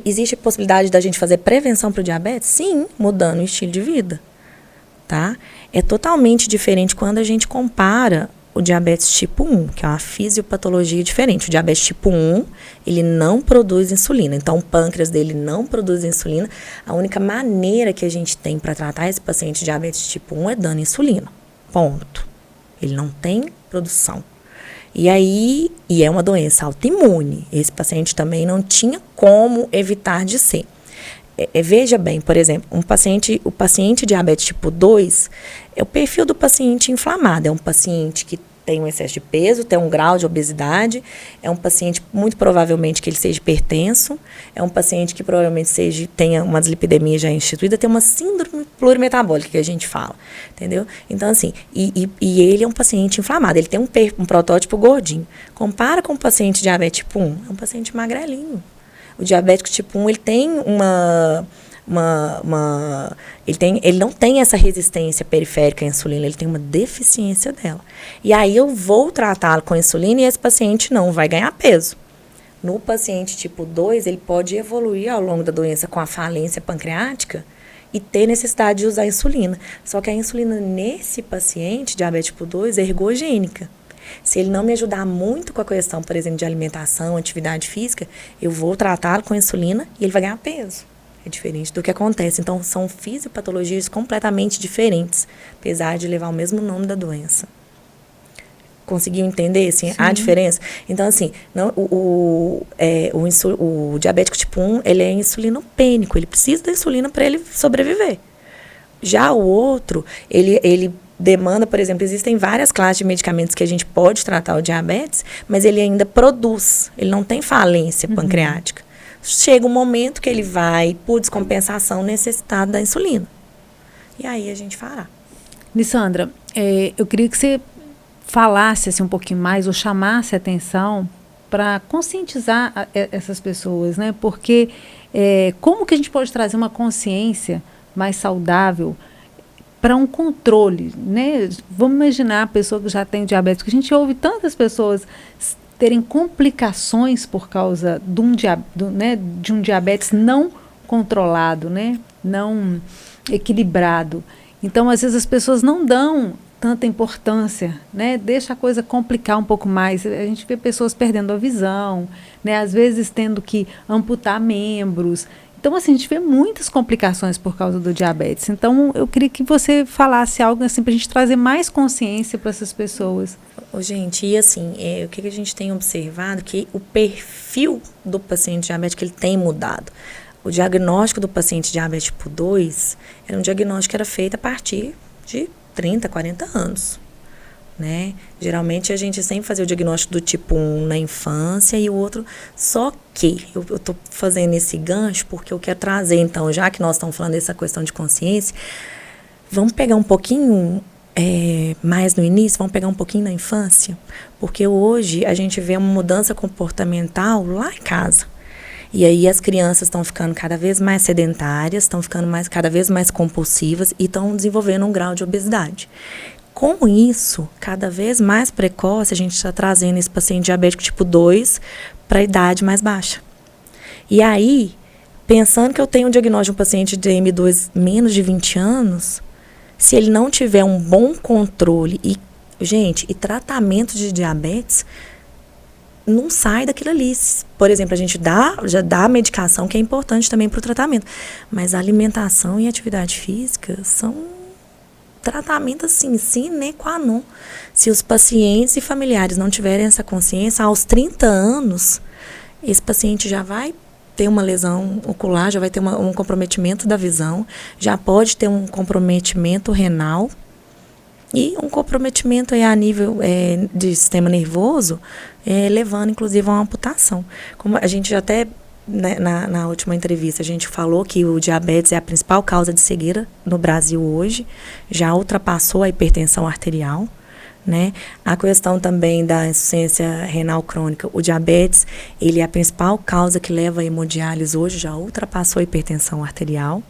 existe a possibilidade da gente fazer prevenção para o diabetes? Sim, mudando o estilo de vida, tá? É totalmente diferente quando a gente compara o diabetes tipo 1, que é uma fisiopatologia diferente. O diabetes tipo 1, ele não produz insulina. Então, o pâncreas dele não produz insulina. A única maneira que a gente tem para tratar esse paciente de diabetes tipo 1 é dando insulina. Ponto. Ele não tem produção. E aí, é uma doença autoimune. Esse paciente também não tinha como evitar de ser. Veja bem, por exemplo, o paciente diabetes tipo 2 é o perfil do paciente inflamado. É um paciente que tem um excesso de peso, tem um grau de obesidade, é um paciente muito provavelmente que ele seja hipertenso, é um paciente que provavelmente tenha uma dislipidemia já instituída, tem uma síndrome plurimetabólica que a gente fala, entendeu? Então, assim, e ele é um paciente inflamado, ele tem um protótipo gordinho. Compara com o paciente diabetes tipo 1, é um paciente magrelinho. O diabético tipo 1, ele tem ele não tem essa resistência periférica à insulina, ele tem uma deficiência dela. E aí eu vou tratá-lo com insulina e esse paciente não vai ganhar peso. No paciente tipo 2, ele pode evoluir ao longo da doença com a falência pancreática e ter necessidade de usar insulina. Só que a insulina nesse paciente, diabetes tipo 2, é ergogênica. Se ele não me ajudar muito com a questão, por exemplo, de alimentação, atividade física, eu vou tratá-lo com insulina e ele vai ganhar peso. É diferente do que acontece. Então, são fisiopatologias completamente diferentes, apesar de levar o mesmo nome da doença. Conseguiu entender, assim, a diferença? Então, assim, o diabético tipo 1, ele é insulinopênico, ele precisa da insulina para ele sobreviver. Já o outro, ele demanda, por exemplo, existem várias classes de medicamentos que a gente pode tratar o diabetes, mas ele ainda produz, ele não tem falência pancreática. Chega um momento que ele vai, por descompensação, necessitar da insulina. E aí a gente fará. Nissandra, eu queria que você falasse assim, um pouquinho mais, ou chamasse a atenção para conscientizar essas pessoas, né? Porque como que a gente pode trazer uma consciência mais saudável para um controle, né? Vamos imaginar a pessoa que já tem diabetes, que a gente ouve tantas pessoas terem complicações por causa de um diabetes não controlado, né? Não equilibrado. Então, às vezes, as pessoas não dão tanta importância, né? Deixa a coisa complicar um pouco mais. A gente vê pessoas perdendo a visão, né? Às vezes tendo que amputar membros. Então, assim, a gente vê muitas complicações por causa do diabetes. Então, eu queria que você falasse algo assim para a gente trazer mais consciência para essas pessoas. Gente, e assim, o que a gente tem observado? Que o perfil do paciente diabético, ele tem mudado. O diagnóstico do paciente diabetes tipo 2 era um diagnóstico que era feito a partir de 30, 40 anos. Né? Geralmente a gente sempre fazia o diagnóstico do tipo 1 na infância e o outro, só que eu estou fazendo esse gancho porque eu quero trazer, então, já que nós estamos falando dessa questão de consciência, vamos pegar um pouquinho mais no início, vamos pegar um pouquinho na infância, porque hoje a gente vê uma mudança comportamental lá em casa. E aí as crianças estão ficando cada vez mais sedentárias, estão ficando cada vez mais compulsivas e estão desenvolvendo um grau de obesidade. Com isso, cada vez mais precoce, a gente está trazendo esse paciente diabético tipo 2 para a idade mais baixa. E aí, pensando que eu tenho um diagnóstico de um paciente de M2 menos de 20 anos, se ele não tiver um bom controle e tratamento de diabetes, não sai daquilo ali. Por exemplo, a gente já dá medicação, que é importante também para o tratamento. Mas a alimentação e atividade física são tratamento assim, sine qua non. Se os pacientes e familiares não tiverem essa consciência, aos 30 anos, esse paciente já vai ter uma lesão ocular, já vai ter um comprometimento da visão, já pode ter um comprometimento renal e um comprometimento a nível de sistema nervoso, levando inclusive a uma amputação. Como a gente já até, né, na última entrevista, a gente falou que o diabetes é a principal causa de cegueira no Brasil hoje, já ultrapassou a hipertensão arterial, né? A questão também da insuficiência renal crônica, o diabetes, ele é a principal causa que leva a hemodiálise hoje, já ultrapassou a hipertensão arterial.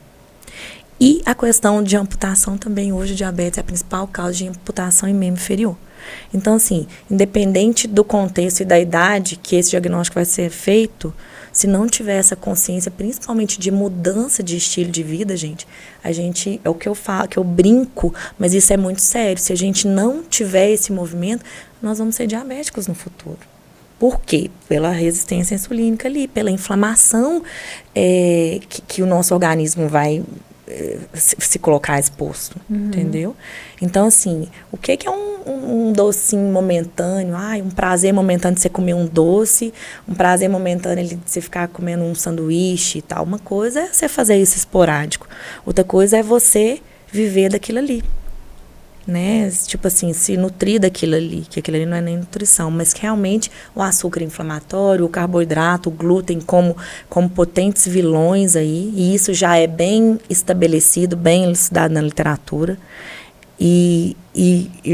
E a questão de amputação também, hoje o diabetes é a principal causa de amputação em membro inferior. Então, assim, independente do contexto e da idade que esse diagnóstico vai ser feito, se não tiver essa consciência, principalmente de mudança de estilo de vida, gente, é o que eu falo, que eu brinco, mas isso é muito sério. Se a gente não tiver esse movimento, nós vamos ser diabéticos no futuro. Por quê? Pela resistência insulínica ali, pela inflamação que o nosso organismo vai se colocar exposto, entendeu? Então, assim, o que é um docinho momentâneo? Um prazer momentâneo de você comer um doce, um prazer momentâneo de você ficar comendo um sanduíche e tal. Uma coisa é você fazer isso esporádico. Outra coisa é você viver daquilo ali, né? Tipo assim, se nutrir daquilo ali, que aquilo ali não é nem nutrição, mas que realmente o açúcar inflamatório, o carboidrato, o glúten como potentes vilões aí, e isso já é bem estabelecido, bem elucidado na literatura. E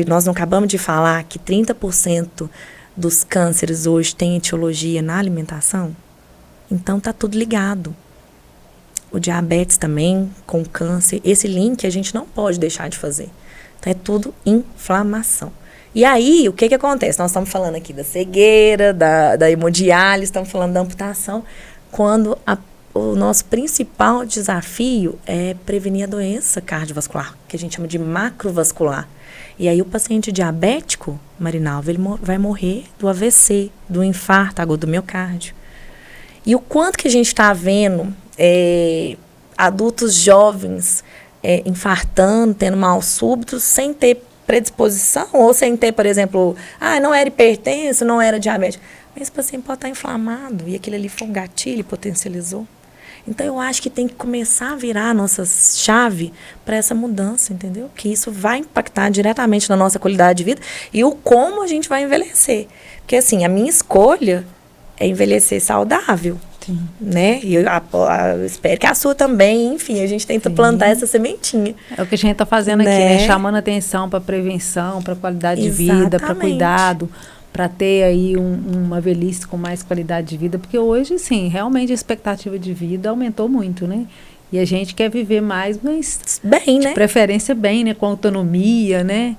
nós não acabamos de falar que 30% dos cânceres hoje tem etiologia na alimentação? Então tá tudo ligado. O diabetes também, com câncer, esse link a gente não pode deixar de fazer. Então, é tudo inflamação. E aí, o que acontece? Nós estamos falando aqui da cegueira, da hemodiálise, estamos falando da amputação, quando o nosso principal desafio é prevenir a doença cardiovascular, que a gente chama de macrovascular. E aí, o paciente diabético, Marinalva, ele vai morrer do AVC, do infarto agudo do miocárdio. E o quanto que a gente está vendo adultos jovens infartando, tendo mal súbito, sem ter predisposição, ou sem ter, por exemplo, não era hipertenso, não era diabético. Mas esse paciente pode estar inflamado, e aquele ali foi um gatilho e potencializou. Então, eu acho que tem que começar a virar a nossa chave para essa mudança, entendeu? Que isso vai impactar diretamente na nossa qualidade de vida e o como a gente vai envelhecer. Porque, assim, a minha escolha é envelhecer saudável. Sim. Né? E eu espero que a sua também, enfim, a gente tenta plantar essa sementinha. É o que a gente está fazendo aqui, né? Chamando atenção para prevenção, para qualidade de vida, para cuidado, para ter aí uma velhice com mais qualidade de vida, porque hoje, sim, realmente a expectativa de vida aumentou muito, né? E a gente quer viver mais, mas bem, né? De preferência bem, né? Com autonomia, né?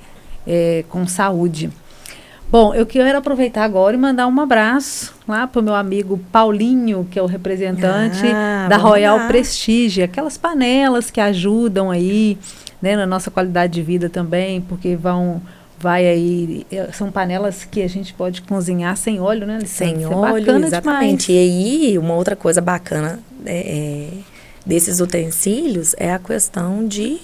Com saúde. Bom, eu quero aproveitar agora e mandar um abraço lá para o meu amigo Paulinho, que é o representante da Royal Prestige. Aquelas panelas que ajudam aí, né, na nossa qualidade de vida também, porque são panelas que a gente pode cozinhar sem óleo, né, Alessandra? Sem óleo, exatamente. Demais. E aí, uma outra coisa bacana desses utensílios é a questão de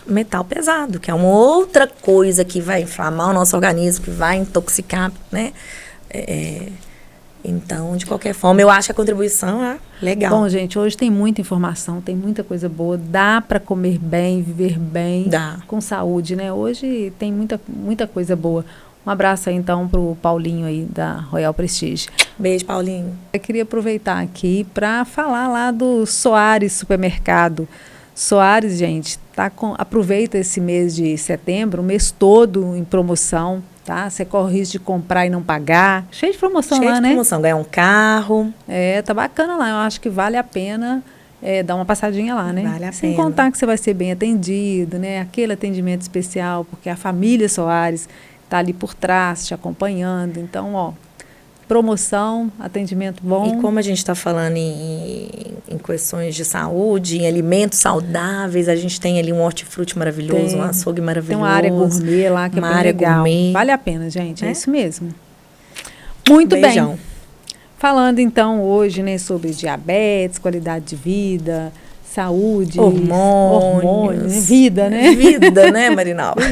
metal pesado, que é uma outra coisa que vai inflamar o nosso organismo, que vai intoxicar, né? Então, de qualquer forma, eu acho que a contribuição é legal. Bom, gente, hoje tem muita informação, tem muita coisa boa, dá para comer bem, viver bem, com saúde, né? Hoje tem muita coisa boa. Um abraço aí, então, pro Paulinho aí da Royal Prestige. Beijo, Paulinho. Eu queria aproveitar aqui para falar lá do Soares Supermercado. Soares, gente, aproveita esse mês de setembro, o mês todo em promoção, tá? Você corre o risco de comprar e não pagar. Cheio de promoção lá, né? Cheio de promoção, ganhar um carro. Tá bacana lá, eu acho que vale a pena dar uma passadinha lá, né? Vale a Sem pena. contar que você vai ser bem atendido, né? Aquele atendimento especial, porque a família Soares está ali por trás, te acompanhando. Então, promoção, atendimento bom. E como a gente está falando em questões de saúde, em alimentos saudáveis, a gente tem ali um hortifruti maravilhoso, um açougue maravilhoso. Tem uma área gourmet lá que é bem legal. Gourmet. Vale a pena, gente, é isso mesmo. Muito Beijão. bem. Falando então hoje, né, sobre diabetes, qualidade de vida, saúde, hormônios, vida, né? Vida, né, Marinalva?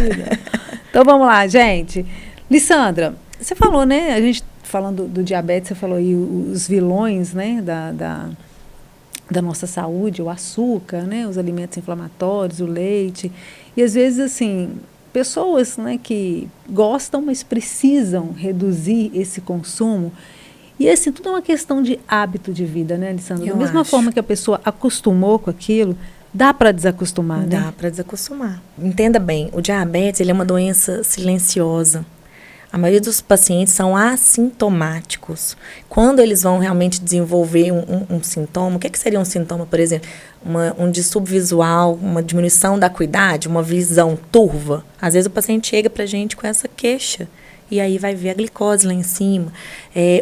Então vamos lá, gente. Lissandra, você falou, né, a gente falando do diabetes, você falou aí os vilões, né, da nossa saúde, o açúcar, né, os alimentos inflamatórios, o leite. E às vezes, assim, pessoas, né, que gostam, mas precisam reduzir esse consumo. E assim, tudo é uma questão de hábito de vida, né, Alessandra? Da mesma forma que a pessoa acostumou com aquilo, dá para desacostumar, né? Dá para desacostumar. Entenda bem, o diabetes, ele é uma doença silenciosa. A maioria dos pacientes são assintomáticos. Quando eles vão realmente desenvolver um sintoma, o que seria um sintoma, por exemplo? Um distúrbio visual, uma diminuição da acuidade, uma visão turva. Às vezes o paciente chega para a gente com essa queixa. E aí vai ver a glicose lá em cima.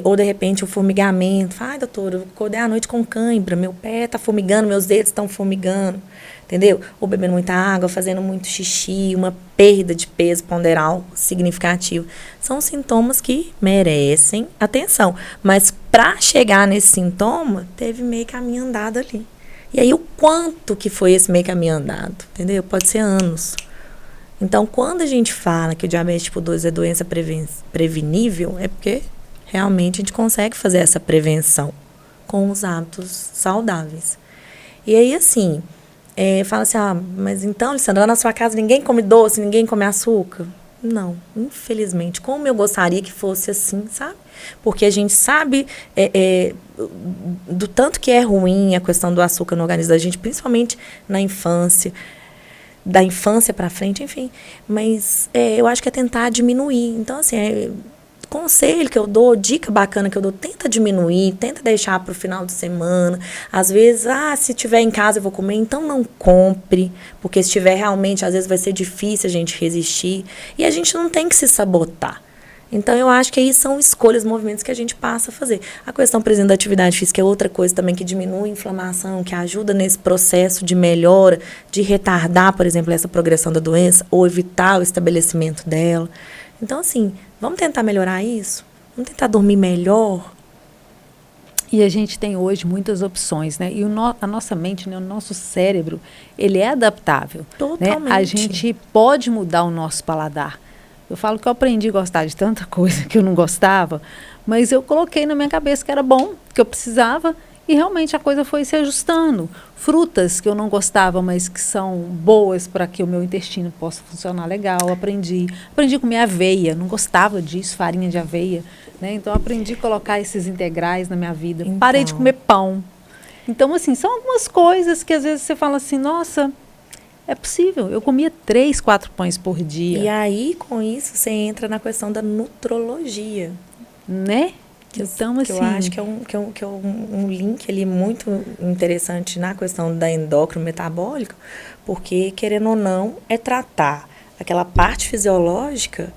Ou, de repente, o formigamento. Fala, ai, doutor, eu acordei à noite com cãibra, meu pé está formigando, meus dedos estão formigando. Entendeu? Ou bebendo muita água, fazendo muito xixi, uma perda de peso ponderal significativo. São sintomas que merecem atenção. Mas para chegar nesse sintoma, teve meio caminho andado ali. E aí, o quanto que foi esse meio caminho andado? Entendeu? Pode ser anos. Então, quando a gente fala que o diabetes tipo 2 é doença prevenível, é porque realmente a gente consegue fazer essa prevenção com os hábitos saudáveis. E aí, assim, fala assim, mas então, Alessandra, lá na sua casa ninguém come doce, ninguém come açúcar? Não, infelizmente. Como eu gostaria que fosse assim, sabe? Porque a gente sabe do tanto que é ruim a questão do açúcar no organismo da gente, principalmente na infância, da infância para frente, enfim. Mas eu acho que é tentar diminuir. Então, assim, conselho que eu dou, dica bacana que eu dou, tenta diminuir, tenta deixar para o final de semana. Às vezes, se tiver em casa eu vou comer, então não compre, porque se tiver realmente, às vezes vai ser difícil a gente resistir. E a gente não tem que se sabotar. Então, eu acho que aí são escolhas, movimentos que a gente passa a fazer. A questão, por exemplo, da atividade física é outra coisa também que diminui a inflamação, que ajuda nesse processo de melhora, de retardar, por exemplo, essa progressão da doença ou evitar o estabelecimento dela. Então, assim, vamos tentar melhorar isso? Vamos tentar dormir melhor? E a gente tem hoje muitas opções, né? E a nossa mente, né? O nosso cérebro, ele é adaptável. Totalmente. Né? A gente pode mudar o nosso paladar. Eu falo que eu aprendi a gostar de tanta coisa que eu não gostava, mas eu coloquei na minha cabeça que era bom, que eu precisava, e realmente a coisa foi se ajustando. Frutas que eu não gostava, mas que são boas para que o meu intestino possa funcionar legal, aprendi a comer aveia, não gostava disso, farinha de aveia, né? Então aprendi a colocar esses integrais na minha vida. Então. Parei de comer pão. Então, assim, são algumas coisas que às vezes você fala assim, nossa, é possível. Eu comia 3, 4 pães por dia. E aí, com isso, você entra na questão da nutrologia. Né? Então, assim... Eu acho que é um link ali muito interessante na questão da endócrino-metabólica, porque, querendo ou não, é tratar aquela parte fisiológica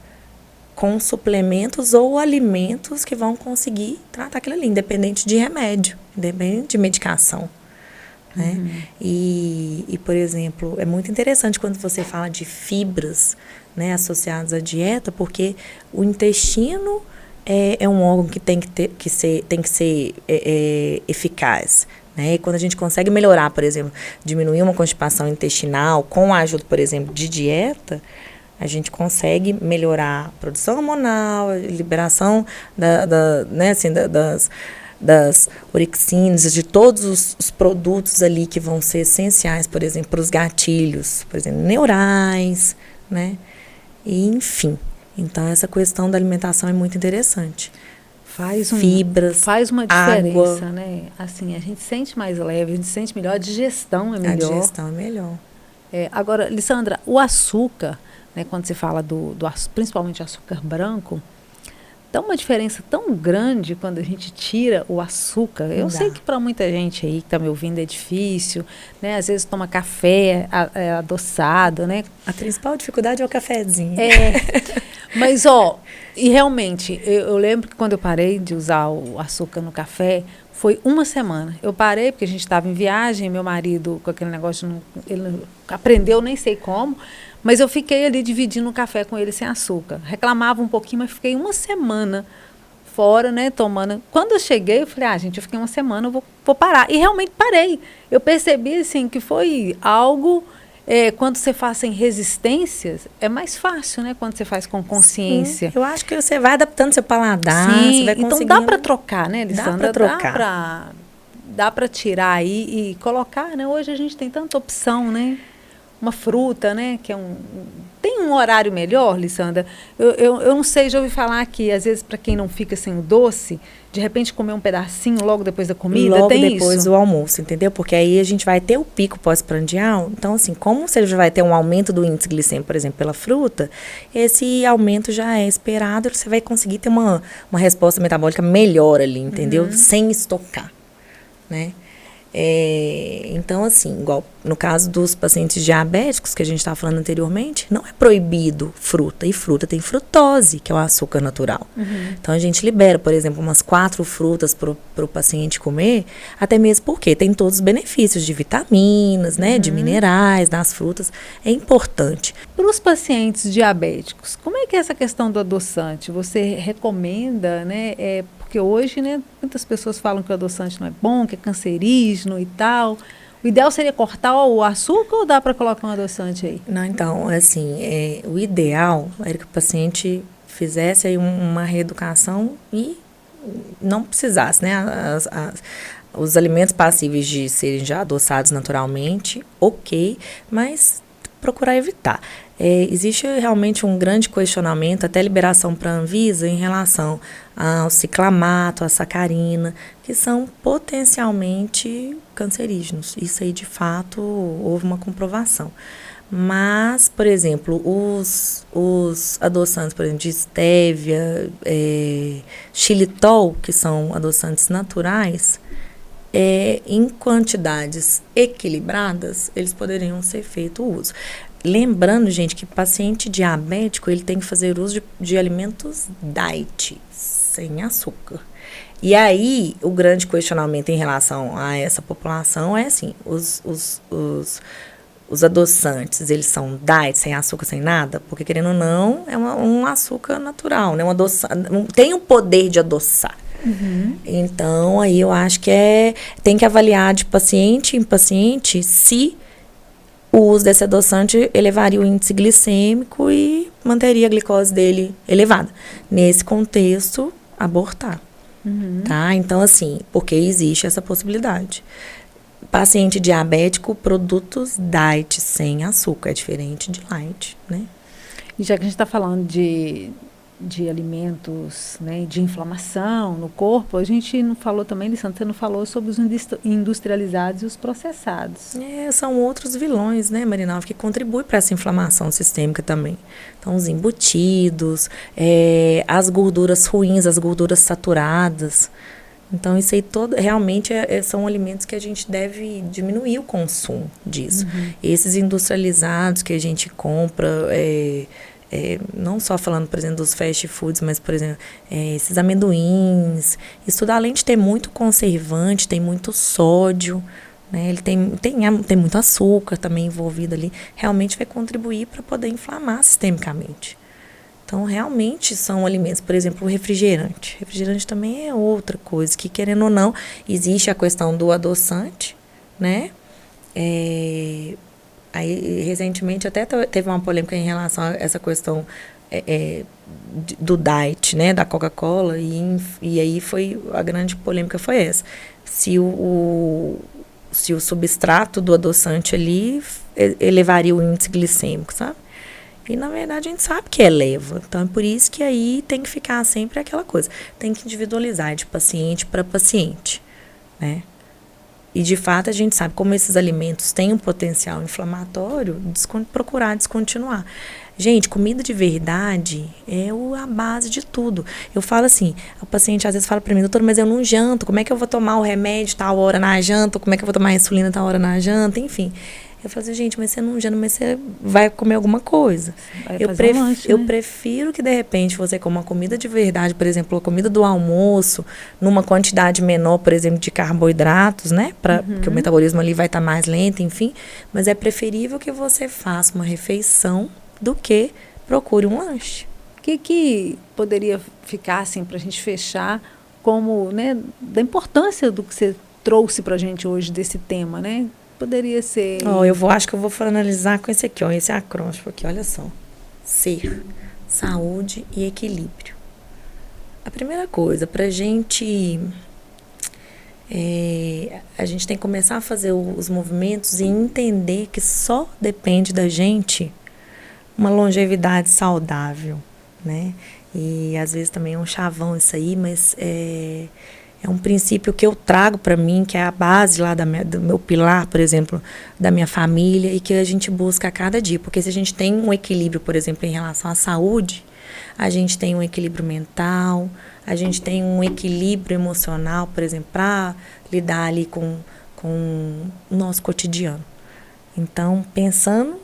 com suplementos ou alimentos que vão conseguir tratar aquilo ali, independente de remédio, independente de medicação. Né? Uhum. E, por exemplo, é muito interessante quando você fala de fibras, né, associadas à dieta, porque o intestino é um órgão que tem que ser eficaz. Né? E quando a gente consegue melhorar, por exemplo, diminuir uma constipação intestinal com a ajuda, por exemplo, de dieta, a gente consegue melhorar a produção hormonal, a liberação das orixinas, de todos os produtos ali que vão ser essenciais, por exemplo, para os gatilhos, por exemplo, neurais, né? E, enfim. Então, essa questão da alimentação é muito interessante. Fibras, faz uma diferença, água. Né? Assim, a gente sente mais leve, a gente sente melhor, a digestão é melhor. A digestão é melhor. Agora, Alessandra, o açúcar, né, quando você fala principalmente açúcar branco, dá uma diferença tão grande quando a gente tira o açúcar. Eu sei que para muita gente aí que está me ouvindo é difícil, né? Às vezes toma café adoçado, né? A principal dificuldade é o cafezinho. Mas, e realmente, eu lembro que quando eu parei de usar o açúcar no café, foi uma semana. Eu parei porque a gente estava em viagem, meu marido com aquele negócio, ele aprendeu, nem sei como, mas eu fiquei ali dividindo o café com ele sem açúcar. Reclamava um pouquinho, mas fiquei uma semana fora, né, tomando. Quando eu cheguei, eu falei, gente, eu fiquei uma semana, eu vou parar. E realmente parei. Eu percebi, assim, que foi algo... quando você faz sem resistências, é mais fácil, né? Quando você faz com consciência. Sim, eu acho que você vai adaptando seu paladar. Sim, você vai conseguindo... então dá para trocar, né, Alessandra? Dá para trocar. Dá para tirar aí e colocar, né? Hoje a gente tem tanta opção, né? uma fruta, né? Que é tem um horário melhor, Lissandra? Eu não sei, já ouvi falar que, às vezes, para quem não fica sem o doce, de repente comer um pedacinho logo depois da comida, logo tem depois isso? do almoço, entendeu? Porque aí a gente vai ter o pico pós-prandial. Então, assim, como você já vai ter um aumento do índice glicêmico, por exemplo, pela fruta, esse aumento já é esperado, você vai conseguir ter uma resposta metabólica melhor ali, entendeu? Sem estocar, né? Então, assim, igual no caso dos pacientes diabéticos, que a gente estava falando anteriormente, não é proibido fruta. E fruta tem frutose, que é o açúcar natural. Então, a gente libera, por exemplo, umas 4 frutas para o paciente comer, até mesmo porque tem todos os benefícios de vitaminas, né, de minerais, das frutas. É importante. Para os pacientes diabéticos, como é que é essa questão do adoçante? Você recomenda, né? Porque hoje, né, muitas pessoas falam que o adoçante não é bom, que é cancerígeno e tal. O ideal seria cortar o açúcar ou dá para colocar um adoçante aí? Não, então, assim, o ideal era que o paciente fizesse aí uma reeducação e não precisasse, né? Os alimentos passíveis de serem já adoçados naturalmente, ok, mas procurar evitar. Existe realmente um grande questionamento, até liberação para a Anvisa, em relação ao ciclamato, à sacarina, que são potencialmente cancerígenos. Isso aí, de fato, houve uma comprovação. Mas, por exemplo, os adoçantes, por exemplo, de stevia, xilitol, que são adoçantes naturais, em quantidades equilibradas, eles poderiam ser feito uso. Lembrando, gente, que paciente diabético, ele tem que fazer uso de alimentos diet, sem açúcar. E aí, o grande questionamento em relação a essa população é assim, os adoçantes, eles são diet, sem açúcar, sem nada? Porque, querendo ou não, é um açúcar natural, né? Tem o poder de adoçar. Então, aí eu acho que tem que avaliar de paciente em paciente se o uso desse adoçante elevaria o índice glicêmico e manteria a glicose dele elevada. Nesse contexto, abortar. Tá? Então, assim, porque existe essa possibilidade. Paciente diabético, produtos diet sem açúcar, é diferente de light, né? E já que a gente está falando de alimentos, né, de inflamação no corpo, a gente não falou também, Lissandra, você não falou sobre os industrializados e os processados. São outros vilões, né, Marinalva, que contribuem para essa inflamação sistêmica também. Então, os embutidos, as gorduras ruins, as gorduras saturadas. Então, isso aí realmente são alimentos que a gente deve diminuir o consumo disso. Esses industrializados que a gente compra, não só falando, por exemplo, dos fast foods, mas, por exemplo, esses amendoins, isso tudo, além de ter muito conservante, tem muito sódio, né? Ele tem muito açúcar também envolvido ali, realmente vai contribuir para poder inflamar sistemicamente. Então, realmente são alimentos, por exemplo, o refrigerante. Refrigerante também é outra coisa, que, querendo ou não, existe a questão do adoçante, né? Aí, recentemente, até teve uma polêmica em relação a essa questão do diet, né, da Coca-Cola, e aí a grande polêmica foi essa. Se o substrato do adoçante ali elevaria o índice glicêmico, sabe? E, na verdade, a gente sabe que eleva. Então, é por isso que aí tem que ficar sempre aquela coisa. Tem que individualizar de paciente para paciente, né? E, de fato, a gente sabe como esses alimentos têm um potencial inflamatório, procurar descontinuar. Gente, comida de verdade é a base de tudo. Eu falo assim, o paciente às vezes fala para mim, doutor, mas eu não janto, como é que eu vou tomar o remédio tal hora na janta, como é que eu vou tomar a insulina tal hora na janta, enfim. Eu falo assim, gente, mas você não janta, mas você vai comer alguma coisa. Eu prefiro que, de repente, você coma uma comida de verdade, por exemplo, a comida do almoço, numa quantidade menor, por exemplo, de carboidratos, né? Porque o metabolismo ali vai estar mais lento, enfim. Mas é preferível que você faça uma refeição do que procure um lanche. O que poderia ficar, assim, para a gente fechar, como, né, da importância do que você trouxe para a gente hoje desse tema, né? Poderia ser... acho que eu vou finalizar com esse aqui, esse acróstico aqui, olha só. Ser, saúde e equilíbrio. A primeira coisa, pra gente A gente tem que começar a fazer os movimentos e entender que só depende da gente uma longevidade saudável, né? E às vezes também é um chavão isso aí, mas é um princípio que eu trago para mim, que é a base lá do meu pilar, por exemplo, da minha família, e que a gente busca a cada dia. Porque se a gente tem um equilíbrio, por exemplo, em relação à saúde, a gente tem um equilíbrio mental, a gente tem um equilíbrio emocional, por exemplo, para lidar ali com o nosso cotidiano. Então, pensando,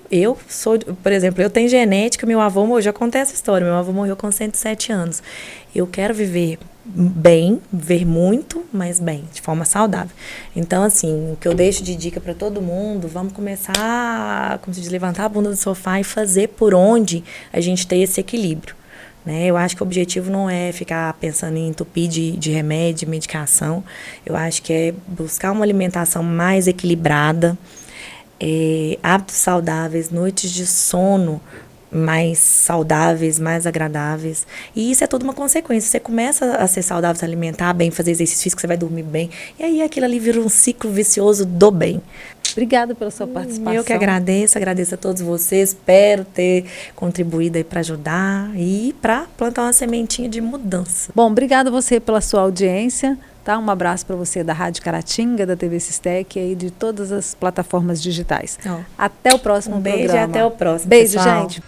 por exemplo, eu tenho genética, meu avô morreu, já contei essa história, meu avô morreu com 107 anos. Eu quero viver bem, viver muito, mas bem, de forma saudável. Então, assim, o que eu deixo de dica para todo mundo, vamos começar, como se diz, levantar a bunda do sofá e fazer por onde a gente tem esse equilíbrio. Né? Eu acho que o objetivo não é ficar pensando em entupir de remédio, de medicação. Eu acho que é buscar uma alimentação mais equilibrada, hábitos saudáveis, noites de sono mais saudáveis, mais agradáveis. E isso é toda uma consequência. Você começa a ser saudável, se alimentar bem, fazer exercício físico, você vai dormir bem. E aí aquilo ali vira um ciclo vicioso do bem. Obrigada pela sua participação. Eu que agradeço a todos vocês. Espero ter contribuído aí para ajudar e para plantar uma sementinha de mudança. Bom, obrigada a você pela sua audiência. Tá? Um abraço para você da Rádio Caratinga, da TV Sistec e de todas as plataformas digitais. Até o próximo programa. Beijo e até o próximo, Beijo, pessoal. gente.